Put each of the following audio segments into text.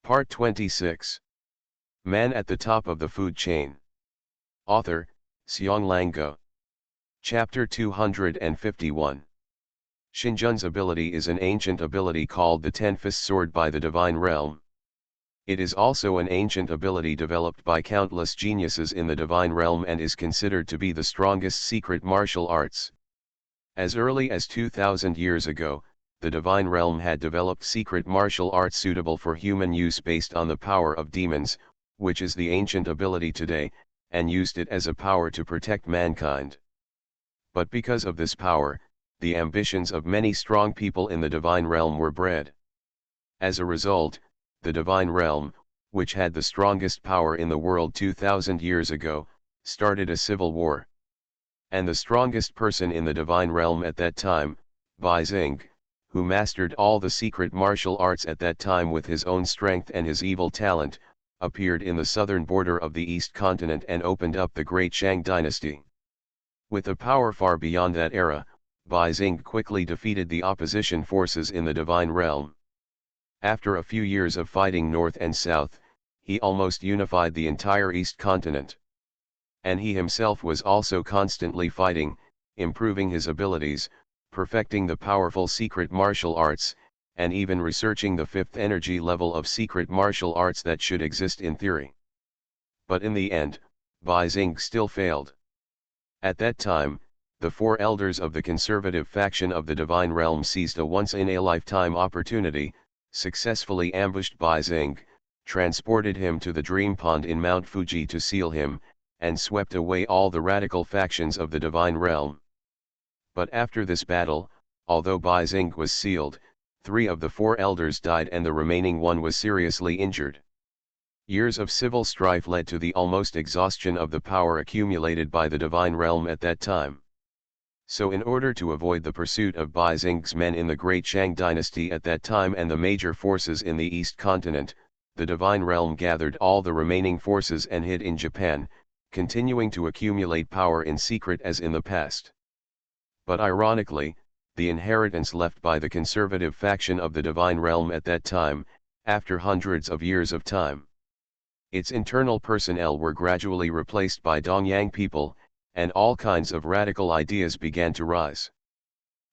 Part 26. Man at the Top of the Food Chain. Author, Xionglang Guo. Chapter 251. Xinjun's ability is an ancient ability called the Ten-Fist Sword by the Divine Realm. It is also an ancient ability developed by countless geniuses in the Divine Realm and is considered to be the strongest secret martial arts. As early as 2000 years ago, the Divine Realm had developed secret martial arts suitable for human use based on the power of demons, which is the ancient ability today, and used it as a power to protect mankind. But because of this power, the ambitions of many strong people in the Divine Realm were bred. As a result, the Divine Realm, which had the strongest power in the world 2000 years ago, started a civil war. And the strongest person in the Divine Realm at that time, Bai Xing, who mastered all the secret martial arts at that time with his own strength and his evil talent, appeared in the southern border of the East continent and opened up the Great Shang dynasty. With a power far beyond that era, Bai Xing quickly defeated the opposition forces in the Divine Realm. After a few years of fighting north and south, he almost unified the entire East continent. And he himself was also constantly fighting, improving his abilities, perfecting the powerful secret martial arts, and even researching the fifth energy level of secret martial arts that should exist in theory. But in the end, Bai Xing still failed. At that time, the four elders of the conservative faction of the Divine Realm seized a once-in-a-lifetime opportunity, successfully ambushed Bai Xing, transported him to the Dream Pond in Mount Fuji to seal him, and swept away all the radical factions of the Divine Realm. But after this battle, although Bai Xing was sealed, 3 of the 4 elders died and the remaining one was seriously injured. Years of civil strife led to the almost exhaustion of the power accumulated by the Divine Realm at that time. So in order to avoid the pursuit of Bai Xing's men in the Great Shang dynasty at that time and the major forces in the East continent, the Divine Realm gathered all the remaining forces and hid in Japan, continuing to accumulate power in secret as in the past. But ironically, the inheritance left by the conservative faction of the Divine Realm at that time, after hundreds of years of time, its internal personnel were gradually replaced by Dongyang people, and all kinds of radical ideas began to rise.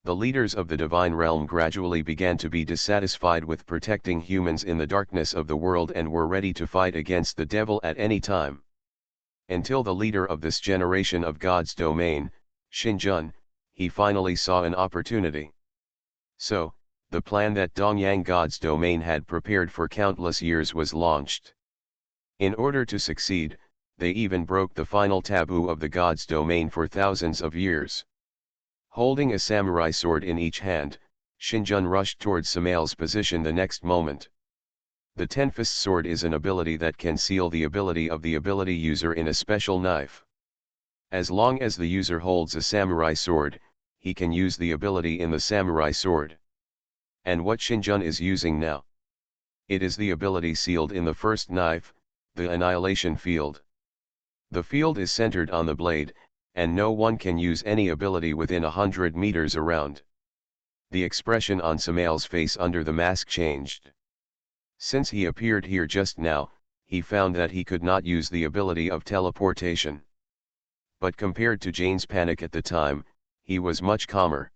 The leaders of the Divine Realm gradually began to be dissatisfied with protecting humans in the darkness of the world and were ready to fight against the devil at any time. Until the leader of this generation of God's domain, Xinjun, he finally saw an opportunity. So, the plan that Dongyang God's domain had prepared for countless years was launched. In order to succeed, they even broke the final taboo of the God's domain for thousands of years. Holding a samurai sword in each hand, Xinjun rushed towards Samael's position the next moment. The Ten-Fist Sword is an ability that can seal the ability of the ability user in a special knife. As long as the user holds a samurai sword, he can use the ability in the samurai sword. And what Xinjun is using now? It is the ability sealed in the first knife, the Annihilation Field. The field is centered on the blade, and no one can use any ability within 100 meters around. The expression on Samael's face under the mask changed. Since he appeared here just now, he found that he could not use the ability of teleportation. But compared to Jane's panic at the time, he was much calmer.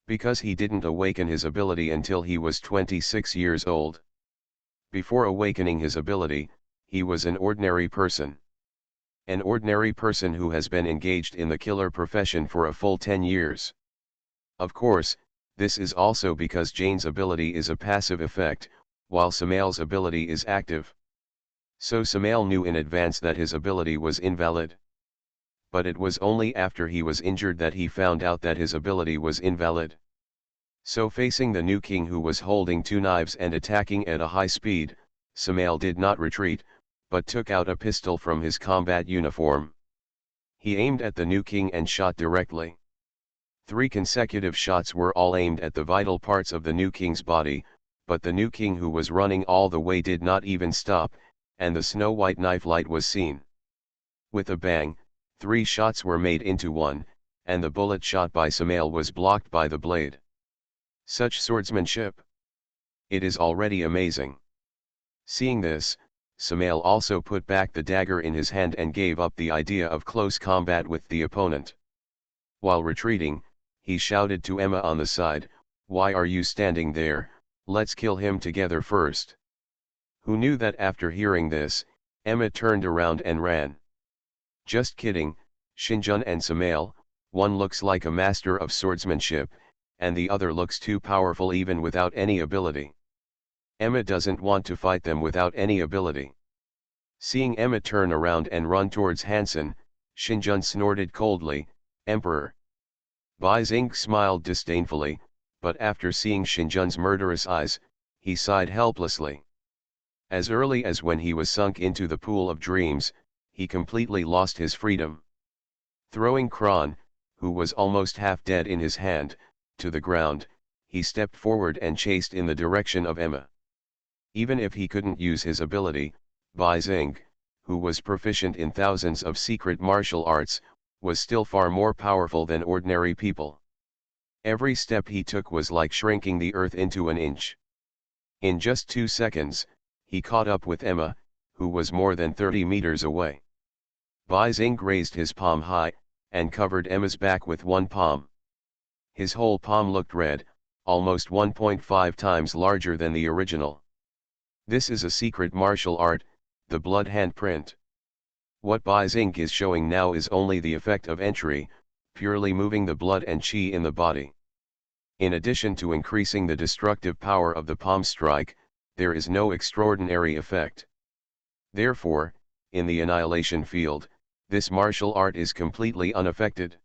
Because he didn't awaken his ability until he was 26 years old. Before awakening his ability, he was an ordinary person. An ordinary person who has been engaged in the killer profession for a full 10 years. Of course, this is also because Jane's ability is a passive effect, while Samael's ability is active. So Samael knew in advance that his ability was invalid. But it was only after he was injured that he found out that his ability was invalid. So facing the new king who was holding 2 knives and attacking at a high speed, Samael did not retreat, but took out a pistol from his combat uniform. He aimed at the new king and shot directly. 3 consecutive shots were all aimed at the vital parts of the new king's body, but the new king who was running all the way did not even stop, and the snow-white knife light was seen. With a bang, 3 shots were made into one, and the bullet shot by Samael was blocked by the blade. Such swordsmanship! It is already amazing. Seeing this, Samael also put back the dagger in his hand and gave up the idea of close combat with the opponent. While retreating, he shouted to Emma on the side, "Why are you standing there? Let's kill him together first." Who knew that after hearing this, Emma turned around and ran. Just kidding, Shinjun and Samael, one looks like a master of swordsmanship, and the other looks too powerful even without any ability. Emma doesn't want to fight them without any ability. Seeing Emma turn around and run towards Hansen, Shinjun snorted coldly, "Emperor." Bai Xing smiled disdainfully, but after seeing Shinjun's murderous eyes, he sighed helplessly. As early as when he was sunk into the pool of dreams, he completely lost his freedom. Throwing Kron, who was almost half dead in his hand, to the ground, he stepped forward and chased in the direction of Emma. Even if he couldn't use his ability, Bai Xing, who was proficient in thousands of secret martial arts, was still far more powerful than ordinary people. Every step he took was like shrinking the earth into an inch. In just 2 seconds, he caught up with Emma, who was more than 30 meters away. Bai Xing raised his palm high, and covered Emma's back with one palm. His whole palm looked red, almost 1.5 times larger than the original. This is a secret martial art, the blood handprint. What Bai Xing is showing now is only the effect of entry, purely moving the blood and qi in the body. In addition to increasing the destructive power of the palm strike, there is no extraordinary effect. Therefore, in the annihilation field, this martial art is completely unaffected.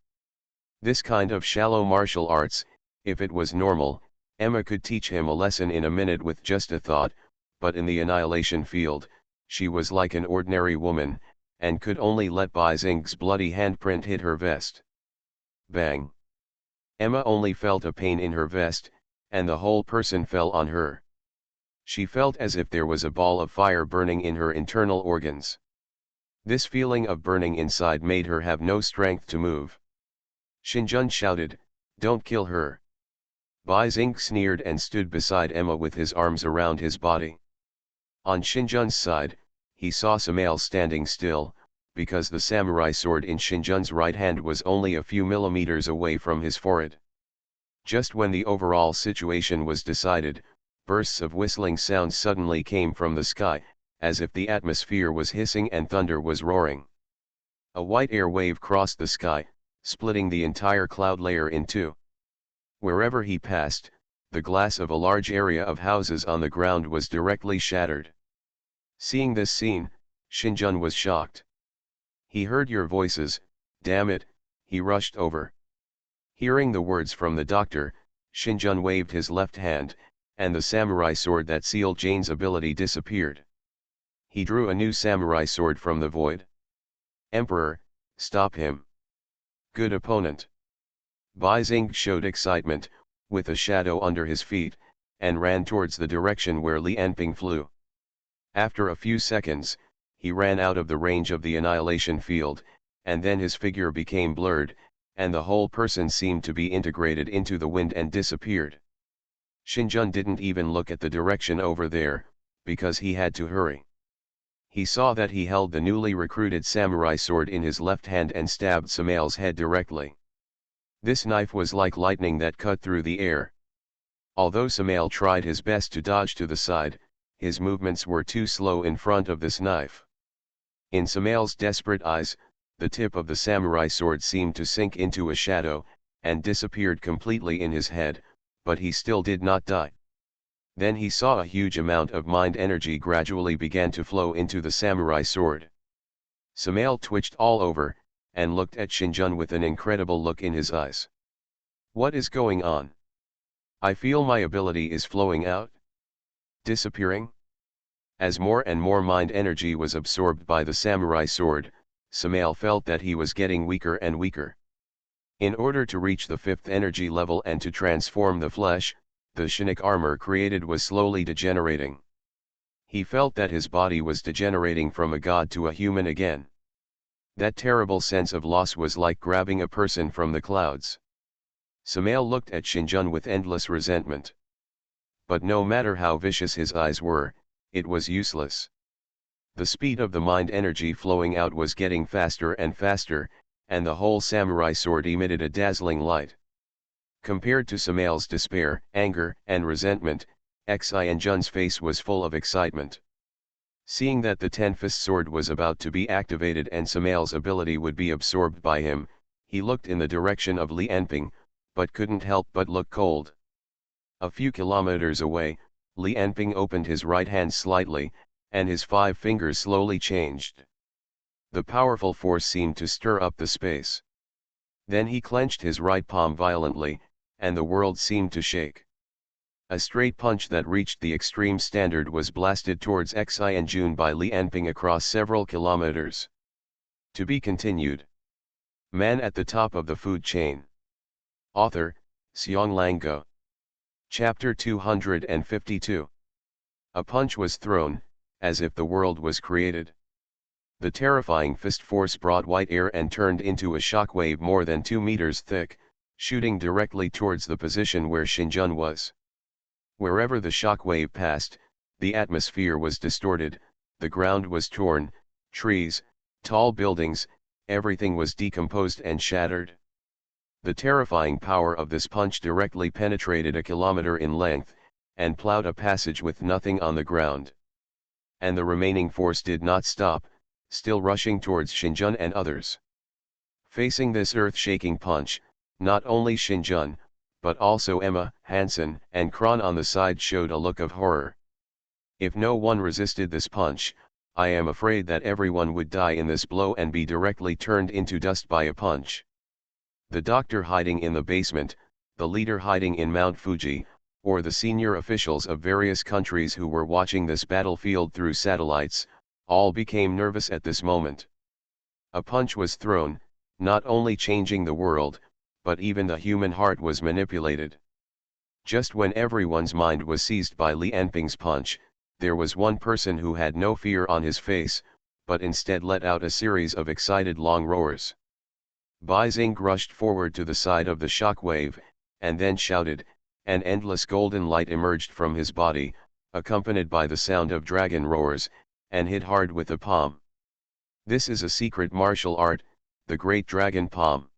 This kind of shallow martial arts, if it was normal, Emma could teach him a lesson in a minute with just a thought, but in the annihilation field, she was like an ordinary woman, and could only let Bai Xing's bloody handprint hit her vest. Bang! Emma only felt a pain in her vest, and the whole person fell on her. She felt as if there was a ball of fire burning in her internal organs. This feeling of burning inside made her have no strength to move. Shinjun shouted, "Don't kill her." Bai Xing sneered and stood beside Emma with his arms around his body. On Shinjun's side, he saw Samael standing still, because the samurai sword in Shinjun's right hand was only a few millimeters away from his forehead. Just when the overall situation was decided, bursts of whistling sounds suddenly came from the sky, as if the atmosphere was hissing and thunder was roaring. A white air wave crossed the sky, splitting the entire cloud layer in two. Wherever he passed, the glass of a large area of houses on the ground was directly shattered. Seeing this scene, Shinjun was shocked. "He heard your voices, damn it," he rushed over. Hearing the words from the doctor, Shinjun waved his left hand, and the samurai sword that sealed Jane's ability disappeared. He drew a new samurai sword from the void. "Emperor, stop him." "Good opponent." Bai Xing showed excitement, with a shadow under his feet, and ran towards the direction where Li Anping flew. After a few seconds, he ran out of the range of the annihilation field, and then his figure became blurred, and the whole person seemed to be integrated into the wind and disappeared. Shinjun didn't even look at the direction over there, because he had to hurry. He saw that he held the newly recruited samurai sword in his left hand and stabbed Samael's head directly. This knife was like lightning that cut through the air. Although Samael tried his best to dodge to the side, his movements were too slow in front of this knife. In Samael's desperate eyes, the tip of the samurai sword seemed to sink into a shadow, and disappeared completely in his head, but he still did not die. Then he saw a huge amount of mind energy gradually began to flow into the samurai sword. Samael twitched all over, and looked at Shinjun with an incredible look in his eyes. "What is going on? I feel my ability is flowing out. Disappearing?" As more and more mind energy was absorbed by the samurai sword, Samael felt that he was getting weaker and weaker. In order to reach the 5th energy level and to transform the flesh, the Shinik armor created was slowly degenerating. He felt that his body was degenerating from a god to a human again. That terrible sense of loss was like grabbing a person from the clouds. Samael looked at Shinjun with endless resentment. But no matter how vicious his eyes were, it was useless. The speed of the mind energy flowing out was getting faster and faster, and the whole samurai sword emitted a dazzling light. Compared to Samael's despair, anger, and resentment, Xinjun's face was full of excitement. Seeing that the Ten-Fist sword was about to be activated and Samael's ability would be absorbed by him, he looked in the direction of Li Enping, but couldn't help but look cold. A few kilometers away, Li Enping opened his right hand slightly, and his 5 fingers slowly changed. The powerful force seemed to stir up the space. Then he clenched his right palm violently, and the world seemed to shake. A straight punch that reached the extreme standard was blasted towards Xinjun by Li Enping across several kilometers. To be continued. Man at the top of the food chain. Author, Xionglang Guo. Chapter 252. A punch was thrown, as if the world was created. The terrifying fist force brought white air and turned into a shockwave more than 2 meters thick, shooting directly towards the position where Xinjun was. Wherever the shockwave passed, the atmosphere was distorted, the ground was torn, trees, tall buildings, everything was decomposed and shattered. The terrifying power of this punch directly penetrated a kilometer in length, and plowed a passage with nothing on the ground. And the remaining force did not stop, still rushing towards Xinjun and others. Facing this earth-shaking punch, not only Xinjun, but also Emma, Hansen, and Kron on the side showed a look of horror. If no one resisted this punch, I am afraid that everyone would die in this blow and be directly turned into dust by a punch. The doctor hiding in the basement, the leader hiding in Mount Fuji, or the senior officials of various countries who were watching this battlefield through satellites, all became nervous at this moment. A punch was thrown, not only changing the world, but even the human heart was manipulated. Just when everyone's mind was seized by Li Enping's punch, there was one person who had no fear on his face, but instead let out a series of excited long roars. Bai Xing rushed forward to the side of the shockwave, and then shouted, an endless golden light emerged from his body, accompanied by the sound of dragon roars, and hit hard with the palm. This is a secret martial art, the Great Dragon Palm.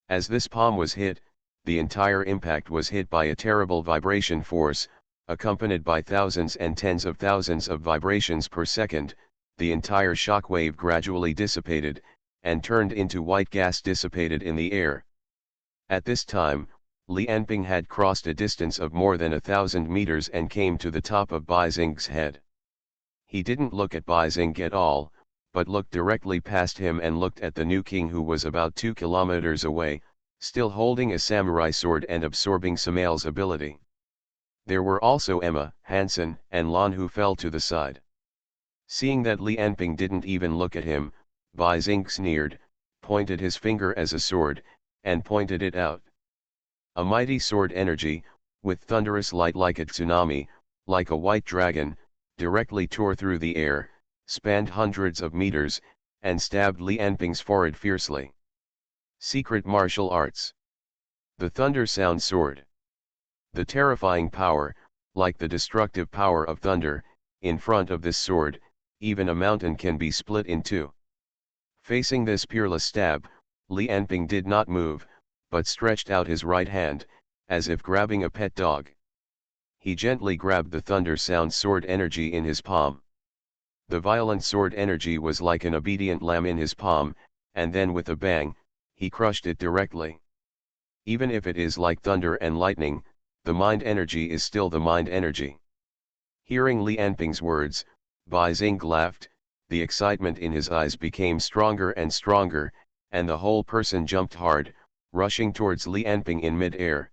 As this palm was hit, the entire impact was hit by a terrible vibration force, accompanied by thousands and tens of thousands of vibrations per second. The entire shockwave gradually dissipated, and turned into white gas dissipated in the air. At this time, Li Enping had crossed a distance of more than 1,000 meters and came to the top of Bai Xing's head. He didn't look at Bai Xing at all, but looked directly past him and looked at the new king who was about 2 kilometers away, still holding a samurai sword and absorbing Samael's ability. There were also Emma, Hansen, and Lan who fell to the side. Seeing that Li Enping didn't even look at him, Bai Xing sneered, pointed his finger as a sword, and pointed it out. A mighty sword energy, with thunderous light like a tsunami, like a white dragon, directly tore through the air, spanned hundreds of meters, and stabbed Li Enping's forehead fiercely. Secret martial arts. The Thunder Sound Sword. The terrifying power, like the destructive power of thunder, in front of this sword, even a mountain can be split in two. Facing this peerless stab, Li Enping did not move, but stretched out his right hand, as if grabbing a pet dog. He gently grabbed the Thunder Sound Sword energy in his palm. The violent sword energy was like an obedient lamb in his palm, and then with a bang, he crushed it directly. Even if it is like thunder and lightning, the mind energy is still the mind energy. Hearing Li Enping's words, Bai Xing laughed, the excitement in his eyes became stronger and stronger, and the whole person jumped hard, rushing towards Li Enping in mid-air.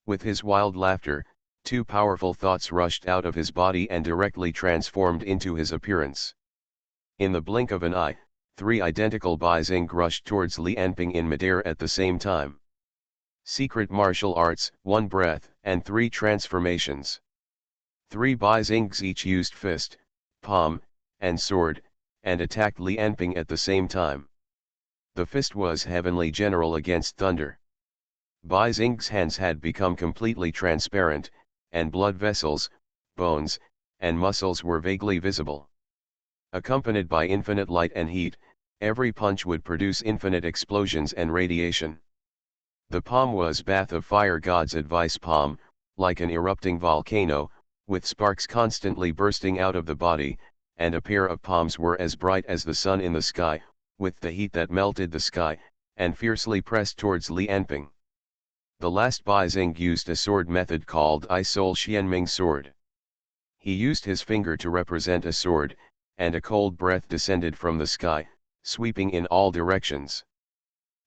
With his wild laughter, 2 powerful thoughts rushed out of his body and directly transformed into his appearance. In the blink of an eye, 3 identical Bai Xing rushed towards Li Enping in midair at the same time. Secret martial arts, 1 breath, and 3 transformations. 3 Bai Xings each used fist, palm, and sword, and attacked Li Enping at the same time. The fist was heavenly general against thunder. Bai Xing's hands had become completely transparent, and blood vessels, bones, and muscles were vaguely visible. Accompanied by infinite light and heat, every punch would produce infinite explosions and radiation. The palm was Bath of Fire God's advice palm, like an erupting volcano, with sparks constantly bursting out of the body, and a pair of palms were as bright as the sun in the sky, with the heat that melted the sky, and fiercely pressed towards Li Anping. The last Bai Xing used a sword method called I Sol Xianming sword. He used his finger to represent a sword, and a cold breath descended from the sky, sweeping in all directions.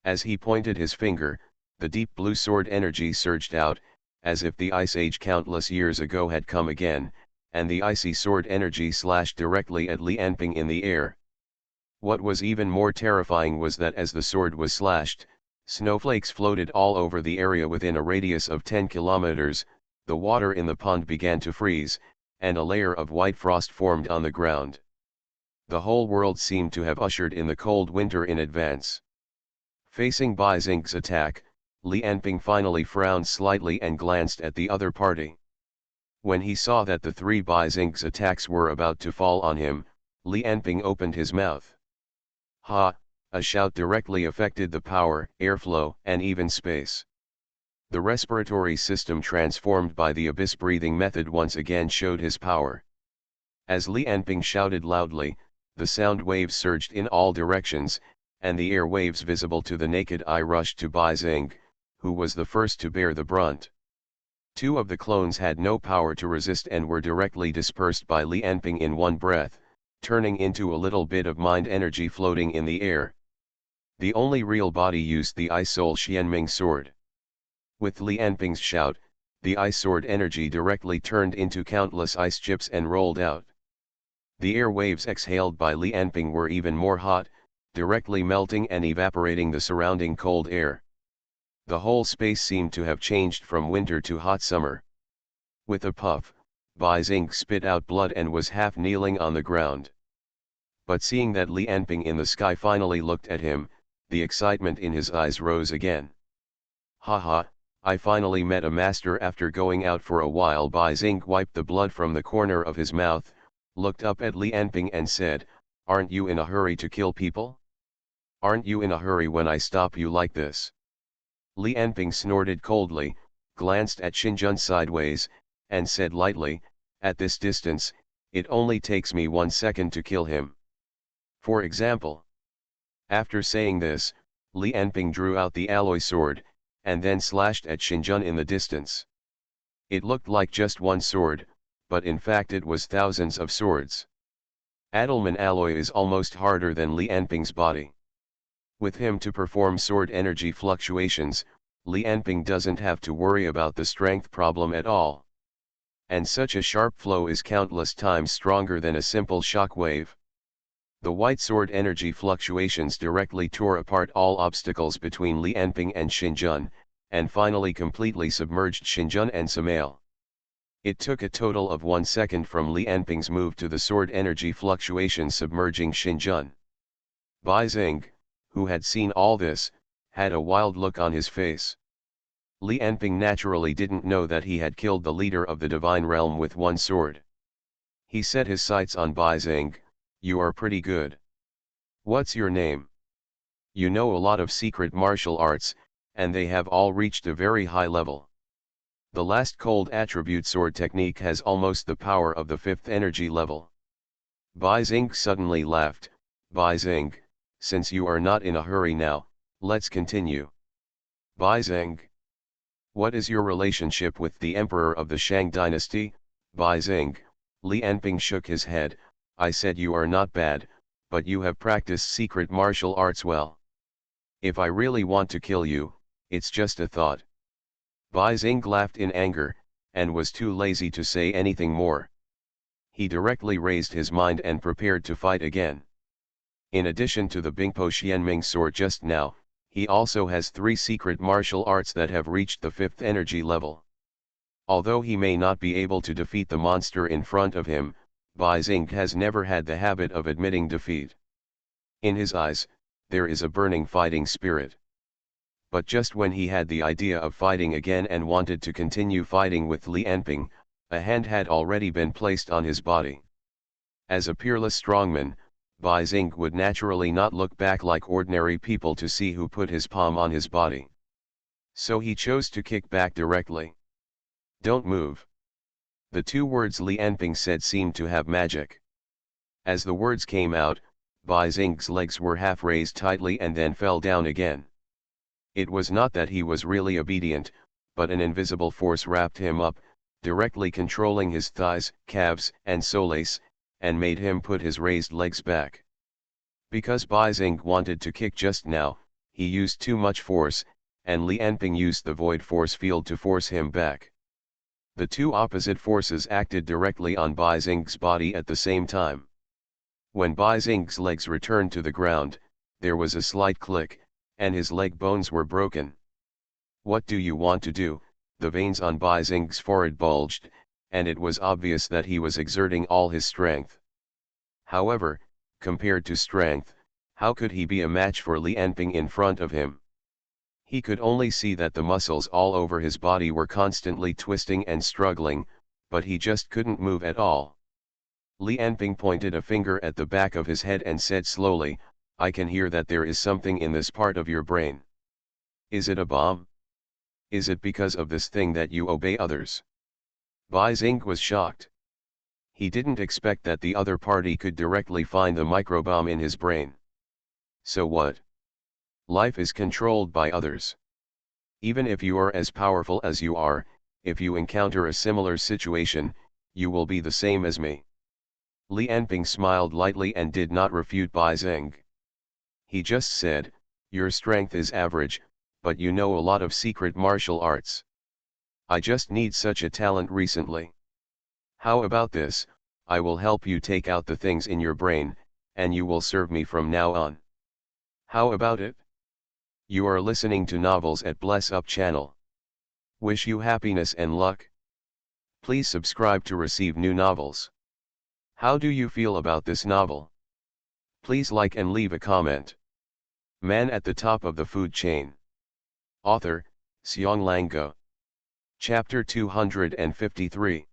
As he pointed his finger, the deep blue sword energy surged out, as if the Ice Age countless years ago had come again, and the icy sword energy slashed directly at Li Anping in the air. What was even more terrifying was that as the sword was slashed, snowflakes floated all over the area within a radius of 10 kilometers, the water in the pond began to freeze, and a layer of white frost formed on the ground. The whole world seemed to have ushered in the cold winter in advance. Facing Bai Xing's attack, Li Anping finally frowned slightly and glanced at the other party. When he saw that the three Bai Xing's attacks were about to fall on him, Li Anping opened his mouth. Ha! A shout directly affected the power, airflow, and even space. The respiratory system transformed by the abyss breathing method once again showed his power. As Li Anping shouted loudly, the sound waves surged in all directions, and the air waves visible to the naked eye rushed to Bai Xing, who was the first to bear the brunt. Two of the clones had no power to resist and were directly dispersed by Li Anping in one breath, turning into a little bit of mind energy floating in the air. The only real body used the I Sol Xianming sword. With Li Anping's shout, the ice sword energy directly turned into countless ice chips and rolled out. The air waves exhaled by Li Anping were even more hot, directly melting and evaporating the surrounding cold air. The whole space seemed to have changed from winter to hot summer. With a puff, Bai Xing spit out blood and was half kneeling on the ground. But seeing that Li Anping in the sky finally looked at him, the excitement in his eyes rose again. Ha ha, I finally met a master after going out for a while. Bai Xing wiped the blood from the corner of his mouth, looked up at Li Anping and said, "Aren't you in a hurry to kill people? Aren't you in a hurry when I stop you like this?" Li Anping snorted coldly, glanced at Xinjun sideways, and said lightly, "At this distance, it only takes me 1 second to kill him. For example." After saying this, Li Anping drew out the alloy sword, and then slashed at Xinjun in the distance. It looked like just one sword, but in fact it was thousands of swords. Adelman alloy is almost harder than Li Anping's body. With him to perform sword energy fluctuations, Li Anping doesn't have to worry about the strength problem at all. And such a sharp flow is countless times stronger than a simple shock wave. The white sword energy fluctuations directly tore apart all obstacles between Li Anping and Xinjun, and finally completely submerged Xinjun and Samael. It took a total of 1 second from Li Anping's move to the sword energy fluctuations submerging Xinjun. Bai Xing, who had seen all this, had a wild look on his face. Li Anping naturally didn't know that he had killed the leader of the divine realm with one sword. He set his sights on Bai Xing. "You are pretty good. What's your name? You know a lot of secret martial arts, and they have all reached a very high level. The last cold attribute sword technique has almost the power of the 5th energy level." Bai Xing suddenly laughed. "Bai Xing, since you are not in a hurry now, let's continue. Bai Xing, what is your relationship with the emperor of the Shang dynasty?" "Bai Xing," Li Anping shook his head, "I said you are not bad, but you have practiced secret martial arts well. If I really want to kill you, it's just a thought." Bai Xing laughed in anger, and was too lazy to say anything more. He directly raised his mind and prepared to fight again. In addition to the Bingpo Xianming sword just now, he also has 3 secret martial arts that have reached the 5th energy level. Although he may not be able to defeat the monster in front of him, Bai Xing has never had the habit of admitting defeat. In his eyes, there is a burning fighting spirit. But just when he had the idea of fighting again and wanted to continue fighting with Li Anping, A hand had already been placed on his body. As a peerless strongman, Bai Xing would naturally not look back like ordinary people to see who put his palm on his body. So he chose to kick back directly. "Don't move." The two words Li Anping said seemed to have magic. As the words came out, Bai Xing's legs were half raised tightly and then fell down again. It was not that he was really obedient, but an invisible force wrapped him up, directly controlling his thighs, calves, and soles, and made him put his raised legs back. Because Bai Xing wanted to kick just now, he used too much force, and Li Anping used the void force field to force him back. The two opposite forces acted directly on Bai Xing's body at the same time. When Bai Xing's legs returned to the ground, there was a slight click, and his leg bones were broken. "What do you want to do?" The veins on Bai Xing's forehead bulged, and it was obvious that he was exerting all his strength. However, compared to strength, how could he be a match for Li Anping in front of him? He could only see that the muscles all over his body were constantly twisting and struggling, but he just couldn't move at all. Li Anping pointed a finger at the back of his head and said slowly, "I can hear that there is something in this part of your brain. Is it a bomb? Is it because of this thing that you obey others?" Bai Xing was shocked. He didn't expect that the other party could directly find the microbomb in his brain. So what? Life is controlled by others. Even if you are as powerful as you are, if you encounter a similar situation, you will be the same as me. Li Anping smiled lightly and did not refute Bai Xing. He just said, "Your strength is average, but you know a lot of secret martial arts. I just need such a talent recently. How about this? I will help you take out the things in your brain, and you will serve me from now on. How about it?" You are listening to Novels at Bless Up channel. Wish you happiness and luck. Please subscribe to receive new novels. How do you feel about this novel? Please like and leave a comment. Man at the top of the food chain. Author, Xiang Go. Chapter 253.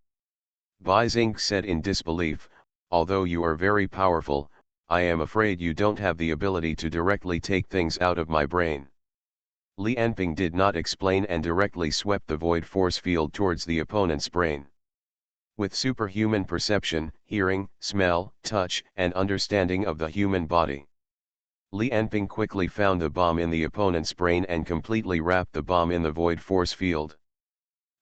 Bai Xing said in disbelief, "Although you are very powerful, I am afraid you don't have the ability to directly take things out of my brain." Li Anping did not explain and directly swept the void force field towards the opponent's brain. With superhuman perception, hearing, smell, touch, and understanding of the human body, Li Anping quickly found the bomb in the opponent's brain and completely wrapped the bomb in the void force field.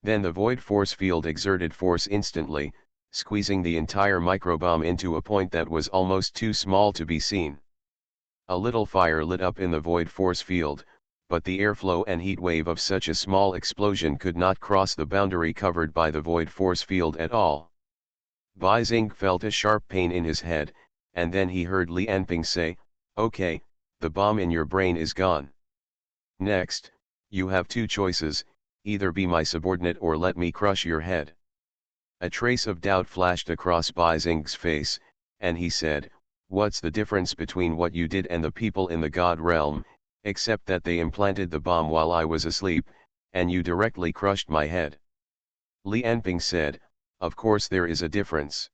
Then the void force field exerted force instantly, squeezing the entire microbomb into a point that was almost too small to be seen. A little fire lit up in the void force field, but the airflow and heat wave of such a small explosion could not cross the boundary covered by the void force field at all. Bai Xing felt a sharp pain in his head, and then he heard Li Anping say, "Okay, the bomb in your brain is gone. Next, you have two choices, either be my subordinate or let me crush your head." A trace of doubt flashed across Bai Xing's face, and he said, "What's the difference between what you did and the people in the God realm, except that they implanted the bomb while I was asleep, and you directly crushed my head?" Li Anping said, "Of course there is a difference.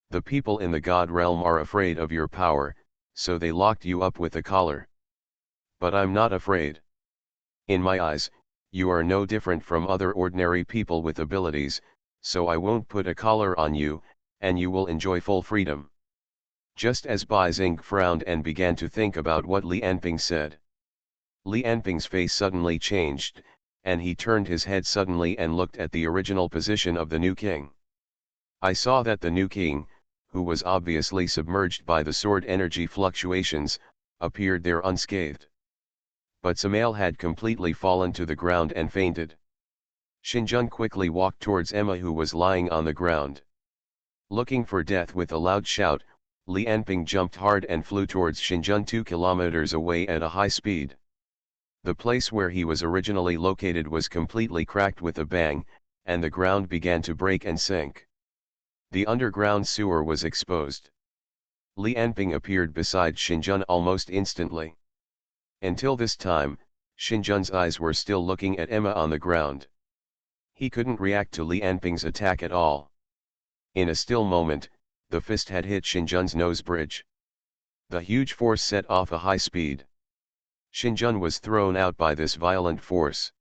The people in the God realm are afraid of your power, so they locked you up with a collar. But I'm not afraid. In my eyes, you are no different from other ordinary people with abilities, so I won't put a collar on you, and you will enjoy full freedom." Just as Bai Xing frowned and began to think about what Li Anping said, Li Anping's face suddenly changed, and he turned his head suddenly and looked at the original position of the new king. I saw that the new king, who was obviously submerged by the sword energy fluctuations, appeared there unscathed. But Samael had completely fallen to the ground and fainted. Xinjun quickly walked towards Emma, who was lying on the ground. Looking for death with a loud shout, Li Anping jumped hard and flew towards Xinjun 2 kilometers away at a high speed. The place where he was originally located was completely cracked with a bang, and the ground began to break and sink. The underground sewer was exposed. Li Anping appeared beside Xinjun almost instantly. Until this time, Xinjun's eyes were still looking at Emma on the ground. He couldn't react to Li Anping's attack at all. In a still moment, the fist had hit Xinjun's nose bridge. The huge force set off a high speed. Xinjun was thrown out by this violent force.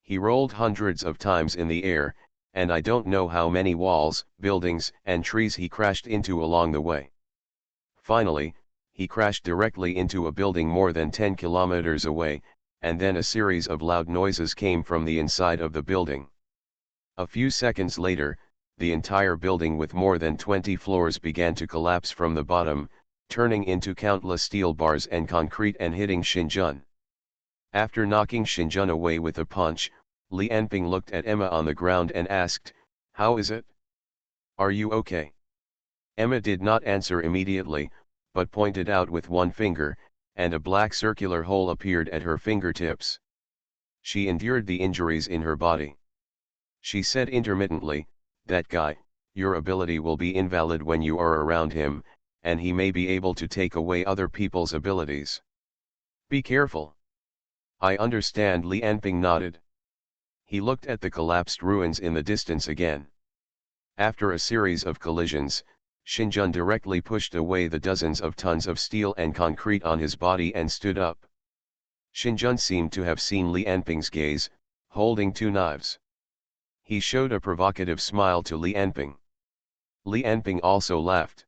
He rolled hundreds of times in the air, and I don't know how many walls, buildings, and trees he crashed into along the way. Finally, he crashed directly into a building more than 10 kilometers away, and then a series of loud noises came from the inside of the building. A few seconds later, the entire building with more than 20 floors began to collapse from the bottom, turning into countless steel bars and concrete and hitting Xinjun. After knocking Xinjun away with a punch, Li Anping looked at Emma on the ground and asked, "How is it? Are you okay?" Emma did not answer immediately, but pointed out with one finger, and a black circular hole appeared at her fingertips. She endured the injuries in her body. She said intermittently, "That guy, your ability will be invalid when you are around him, and he may be able to take away other people's abilities. Be careful." "I understand," Li Anping nodded. He looked at the collapsed ruins in the distance again. After a series of collisions, Xinjun directly pushed away the dozens of tons of steel and concrete on his body and stood up. Xinjun seemed to have seen Li Anping's gaze, holding two knives. He showed a provocative smile to Li Anping. Li Anping also laughed.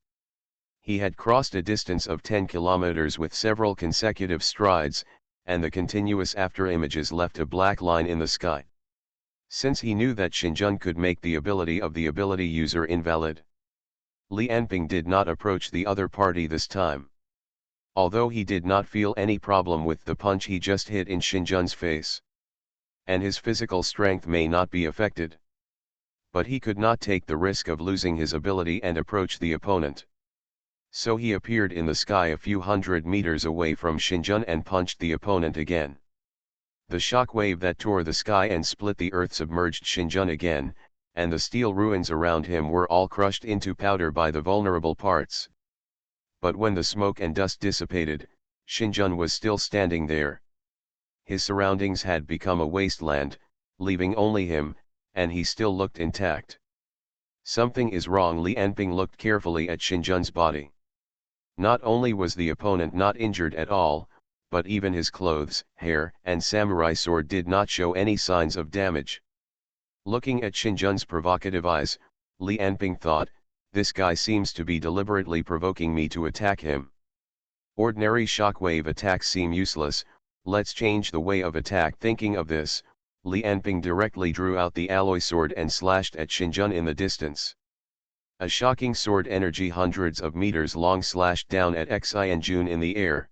He had crossed a distance of 10 kilometers with several consecutive strides, and the continuous afterimages left a black line in the sky. Since he knew that Xinjun could make the ability of the ability user invalid, Li Anping did not approach the other party this time. Although he did not feel any problem with the punch he just hit in Xinjun's face, and his physical strength may not be affected, but he could not take the risk of losing his ability and approach the opponent. So he appeared in the sky a few hundred meters away from Xinjun and punched the opponent again. The shock wave that tore the sky and split the earth submerged Xinjun again, and the steel ruins around him were all crushed into powder by the vulnerable parts. But when the smoke and dust dissipated, Xinjun was still standing there. His surroundings had become a wasteland, leaving only him, and he still looked intact. "Something is wrong." Li Anping looked carefully at Xinjun's body. Not only was the opponent not injured at all, but even his clothes, hair, and samurai sword did not show any signs of damage. Looking at Xinjun's provocative eyes, Li Anping thought, "This guy seems to be deliberately provoking me to attack him. Ordinary shockwave attacks seem useless, let's change the way of attack." Thinking of this, Li Anping directly drew out the alloy sword and slashed at Xinjun in the distance. A shocking sword energy hundreds of meters long slashed down at Xinjun in the air.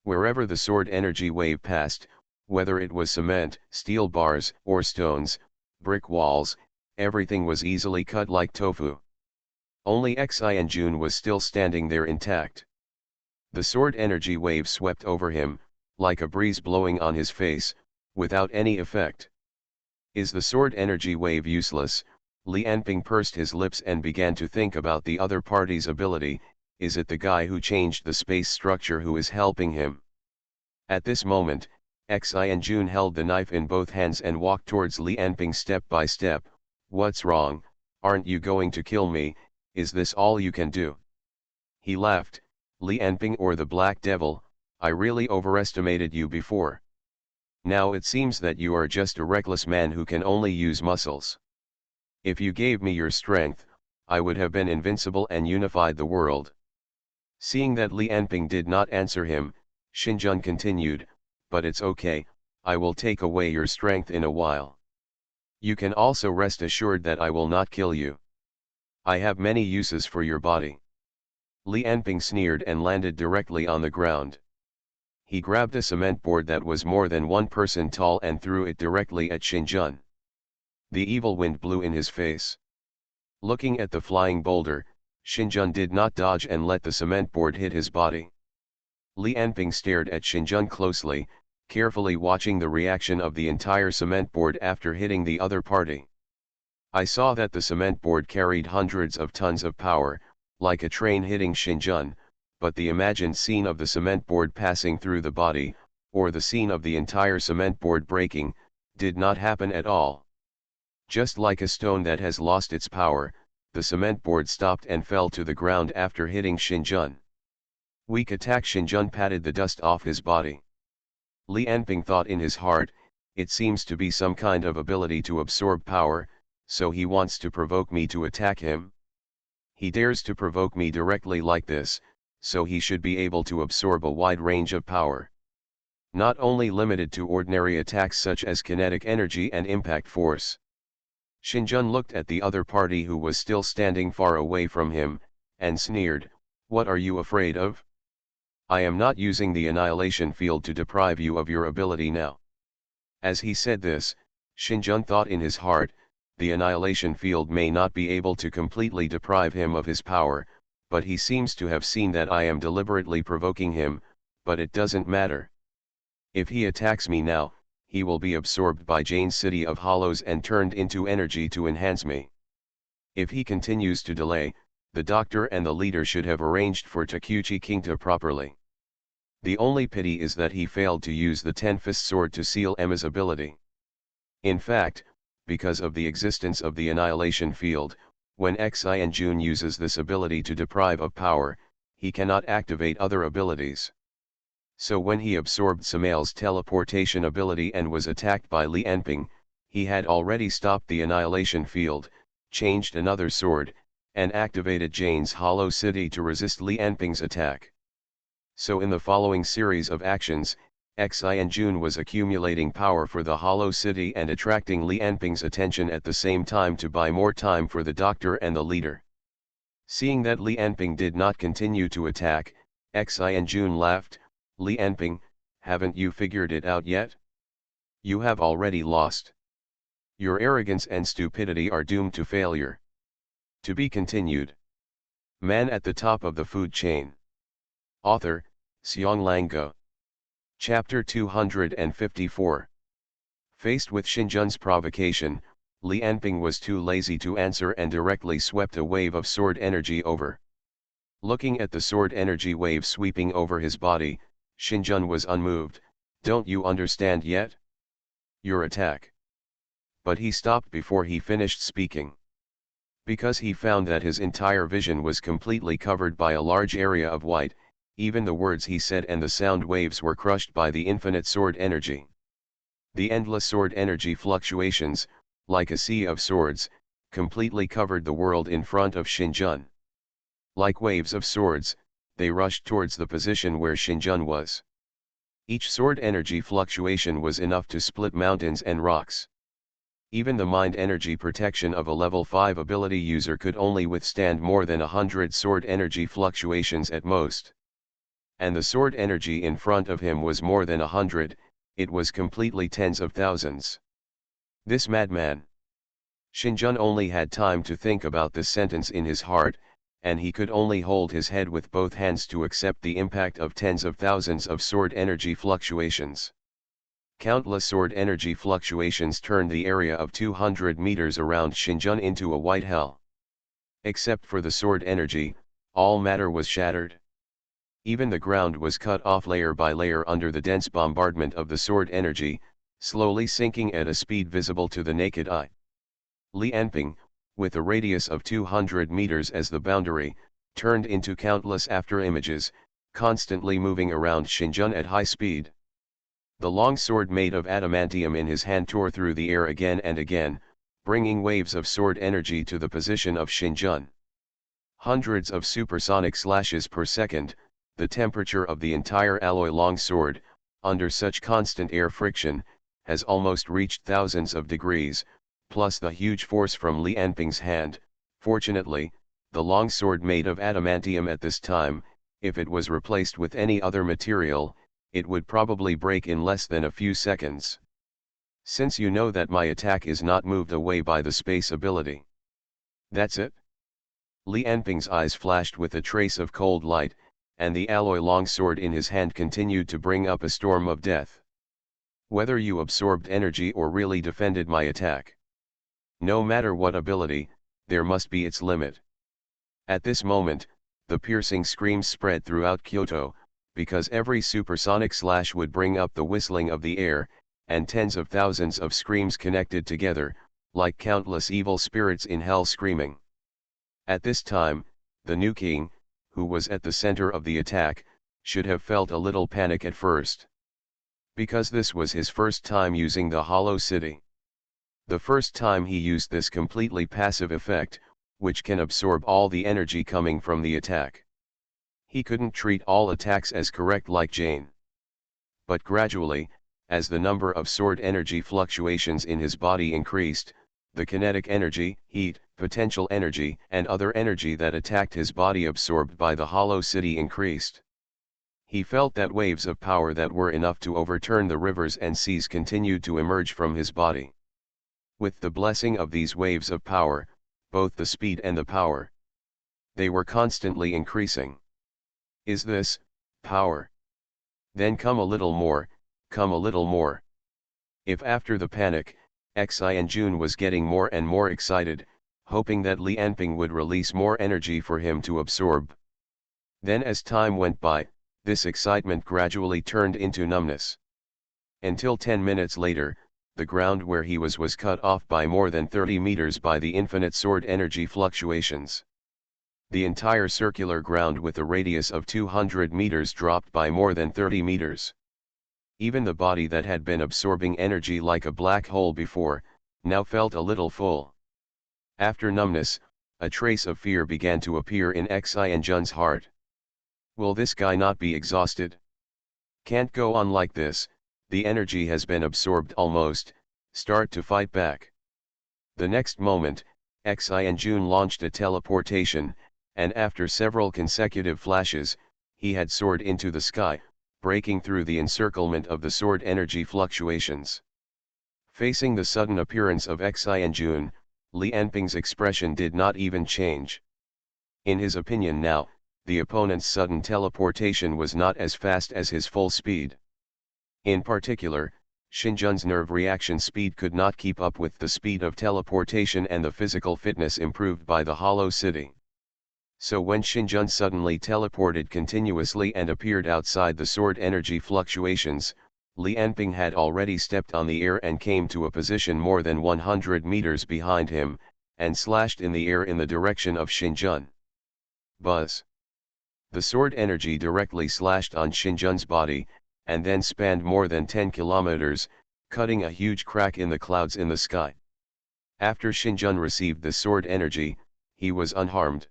Wherever the sword energy wave passed, whether it was cement, steel bars, or stones, brick walls, everything was easily cut like tofu. Only Xinjun was still standing there intact. The sword energy wave swept over him, like a breeze blowing on his face, without any effect. Is the sword energy wave useless? Li Anping pursed his lips and began to think about the other party's ability. Is it the guy who changed the space structure who is helping him? At this moment, Xinjun held the knife in both hands and walked towards Li Anping step by step. "What's wrong? Aren't you going to kill me? Is this all you can do?" He laughed. "Li Anping, or the Black Devil, I really overestimated you before. Now it seems that you are just a reckless man who can only use muscles. If you gave me your strength, I would have been invincible and unified the world." Seeing that Li Anping did not answer him, Xinjun continued, "But it's okay, I will take away your strength in a while. You can also rest assured that I will not kill you. I have many uses for your body." Li Anping sneered and landed directly on the ground. He grabbed a cement board that was more than one person tall and threw it directly at Xinjun. The evil wind blew in his face. Looking at the flying boulder, Xinjun did not dodge and let the cement board hit his body. Li Anping stared at Xinjun closely, carefully watching the reaction of the entire cement board after hitting the other party. "I saw that the cement board carried hundreds of tons of power, like a train hitting Xinjun, but the imagined scene of the cement board passing through the body, or the scene of the entire cement board breaking, did not happen at all. Just like a stone that has lost its power, the cement board stopped and fell to the ground after hitting Xinjun. Weak attack. Xinjun patted the dust off his body. Li Anping thought in his heart, it seems to be some kind of ability to absorb power, so he wants to provoke me to attack him. He dares to provoke me directly like this, so he should be able to absorb a wide range of power. Not only limited to ordinary attacks such as kinetic energy and impact force. Xinjun looked at the other party who was still standing far away from him, and sneered, "What are you afraid of? I am not using the annihilation field to deprive you of your ability now." As he said this, Xinjun thought in his heart, the annihilation field may not be able to completely deprive him of his power, but he seems to have seen that I am deliberately provoking him, but it doesn't matter. If he attacks me now, he will be absorbed by Jane's City of Hollows and turned into energy to enhance me. If he continues to delay, the doctor and the leader should have arranged for Takuchi Kingta properly. The only pity is that he failed to use the Ten-Fist Sword to seal Emma's ability. In fact, because of the existence of the annihilation field, when Xi-Jun uses this ability to deprive of power, he cannot activate other abilities. So when he absorbed Samael's teleportation ability and was attacked by Li Anping, he had already stopped the annihilation field, changed another sword, and activated Jane's Hollow City to resist Li Anping's attack. So in the following series of actions, Xi-Jun was accumulating power for the Hollow City and attracting Li Anping's attention at the same time to buy more time for the doctor and the leader. Seeing that Li Anping did not continue to attack, Xi-Jun laughed, "Li Anping, haven't you figured it out yet? You have already lost. Your arrogance and stupidity are doomed to failure." To be continued. Man at the Top of the Food Chain. Author, Xianglang Ge. Chapter 254. Faced with Xinjun's provocation, Li Anping was too lazy to answer and directly swept a wave of sword energy over. Looking at the sword energy wave sweeping over his body, Xinjun was unmoved. "Don't you understand yet? Your attack." But he stopped before he finished speaking. Because he found that his entire vision was completely covered by a large area of white, even the words he said and the sound waves were crushed by the infinite sword energy. The endless sword energy fluctuations, like a sea of swords, completely covered the world in front of Xinjun. Like waves of swords, they rushed towards the position where Xinjun was. Each sword energy fluctuation was enough to split mountains and rocks. Even the mind energy protection of a level 5 ability user could only withstand more than 100 sword energy fluctuations at most. And the sword energy in front of him was more than 100, it was completely tens of thousands. This madman. Xinjun only had time to think about this sentence in his heart, and he could only hold his head with both hands to accept the impact of tens of thousands of sword energy fluctuations. Countless sword energy fluctuations turned the area of 200 meters around Xinjun into a white hell. Except for the sword energy, all matter was shattered. Even the ground was cut off layer by layer under the dense bombardment of the sword energy, slowly sinking at a speed visible to the naked eye. Li Anping, with a radius of 200 meters as the boundary, turned into countless after-images, constantly moving around Xinjun at high speed. The long sword made of adamantium in his hand tore through the air again and again, bringing waves of sword energy to the position of Xinjun. Hundreds of supersonic slashes per second, the temperature of the entire alloy longsword, under such constant air friction, has almost reached thousands of degrees, plus the huge force from Li Anping's hand. Fortunately, the longsword made of adamantium at this time, if it was replaced with any other material, it would probably break in less than a few seconds. Since you know that my attack is not moved away by the space ability. That's it? Li Anping's eyes flashed with a trace of cold light, and the alloy longsword in his hand continued to bring up a storm of death. Whether you absorbed energy or really defended my attack. No matter what ability, there must be its limit. At this moment, the piercing screams spread throughout Kyoto, because every supersonic slash would bring up the whistling of the air, and tens of thousands of screams connected together, like countless evil spirits in hell screaming. At this time, the new king, who was at the center of the attack, should have felt a little panic at first. Because this was his first time using the Hollow City. The first time he used this completely passive effect, which can absorb all the energy coming from the attack. He couldn't treat all attacks as correct like Jane. But gradually, as the number of sword energy fluctuations in his body increased, the kinetic energy, heat, potential energy, and other energy that attacked his body absorbed by the Hollow City increased. He felt that waves of power that were enough to overturn the rivers and seas continued to emerge from his body. With the blessing of these waves of power, both the speed and the power, they were constantly increasing. Is this power? Then come a little more, come a little more. If after the panic, Xi and Jun was getting more and more excited, hoping that Li Anping would release more energy for him to absorb. Then as time went by, this excitement gradually turned into numbness. Until 10 minutes later, the ground where he was cut off by more than 30 meters by the infinite sword energy fluctuations. The entire circular ground with a radius of 200 meters dropped by more than 30 meters. Even the body that had been absorbing energy like a black hole before, now felt a little full. After numbness, a trace of fear began to appear in Xi and Jun's heart. Will this guy not be exhausted? Can't go on like this, the energy has been absorbed almost, start to fight back. The next moment, Xi and Jun launched a teleportation, and after several consecutive flashes, he had soared into the sky, breaking through the encirclement of the sword energy fluctuations. Facing the sudden appearance of Xi and Jun, Li Anping's expression did not even change. In his opinion now, the opponent's sudden teleportation was not as fast as his full speed. In particular, Xinjun's nerve reaction speed could not keep up with the speed of teleportation and the physical fitness improved by the Hollow City. So when Xinjun suddenly teleported continuously and appeared outside the sword energy fluctuations, Li Anping had already stepped on the air and came to a position more than 100 meters behind him, and slashed in the air in the direction of Xinjun. Buzz! The sword energy directly slashed on Xinjun's body, and then spanned more than 10 kilometers, cutting a huge crack in the clouds in the sky. After Xinjun received the sword energy, he was unharmed.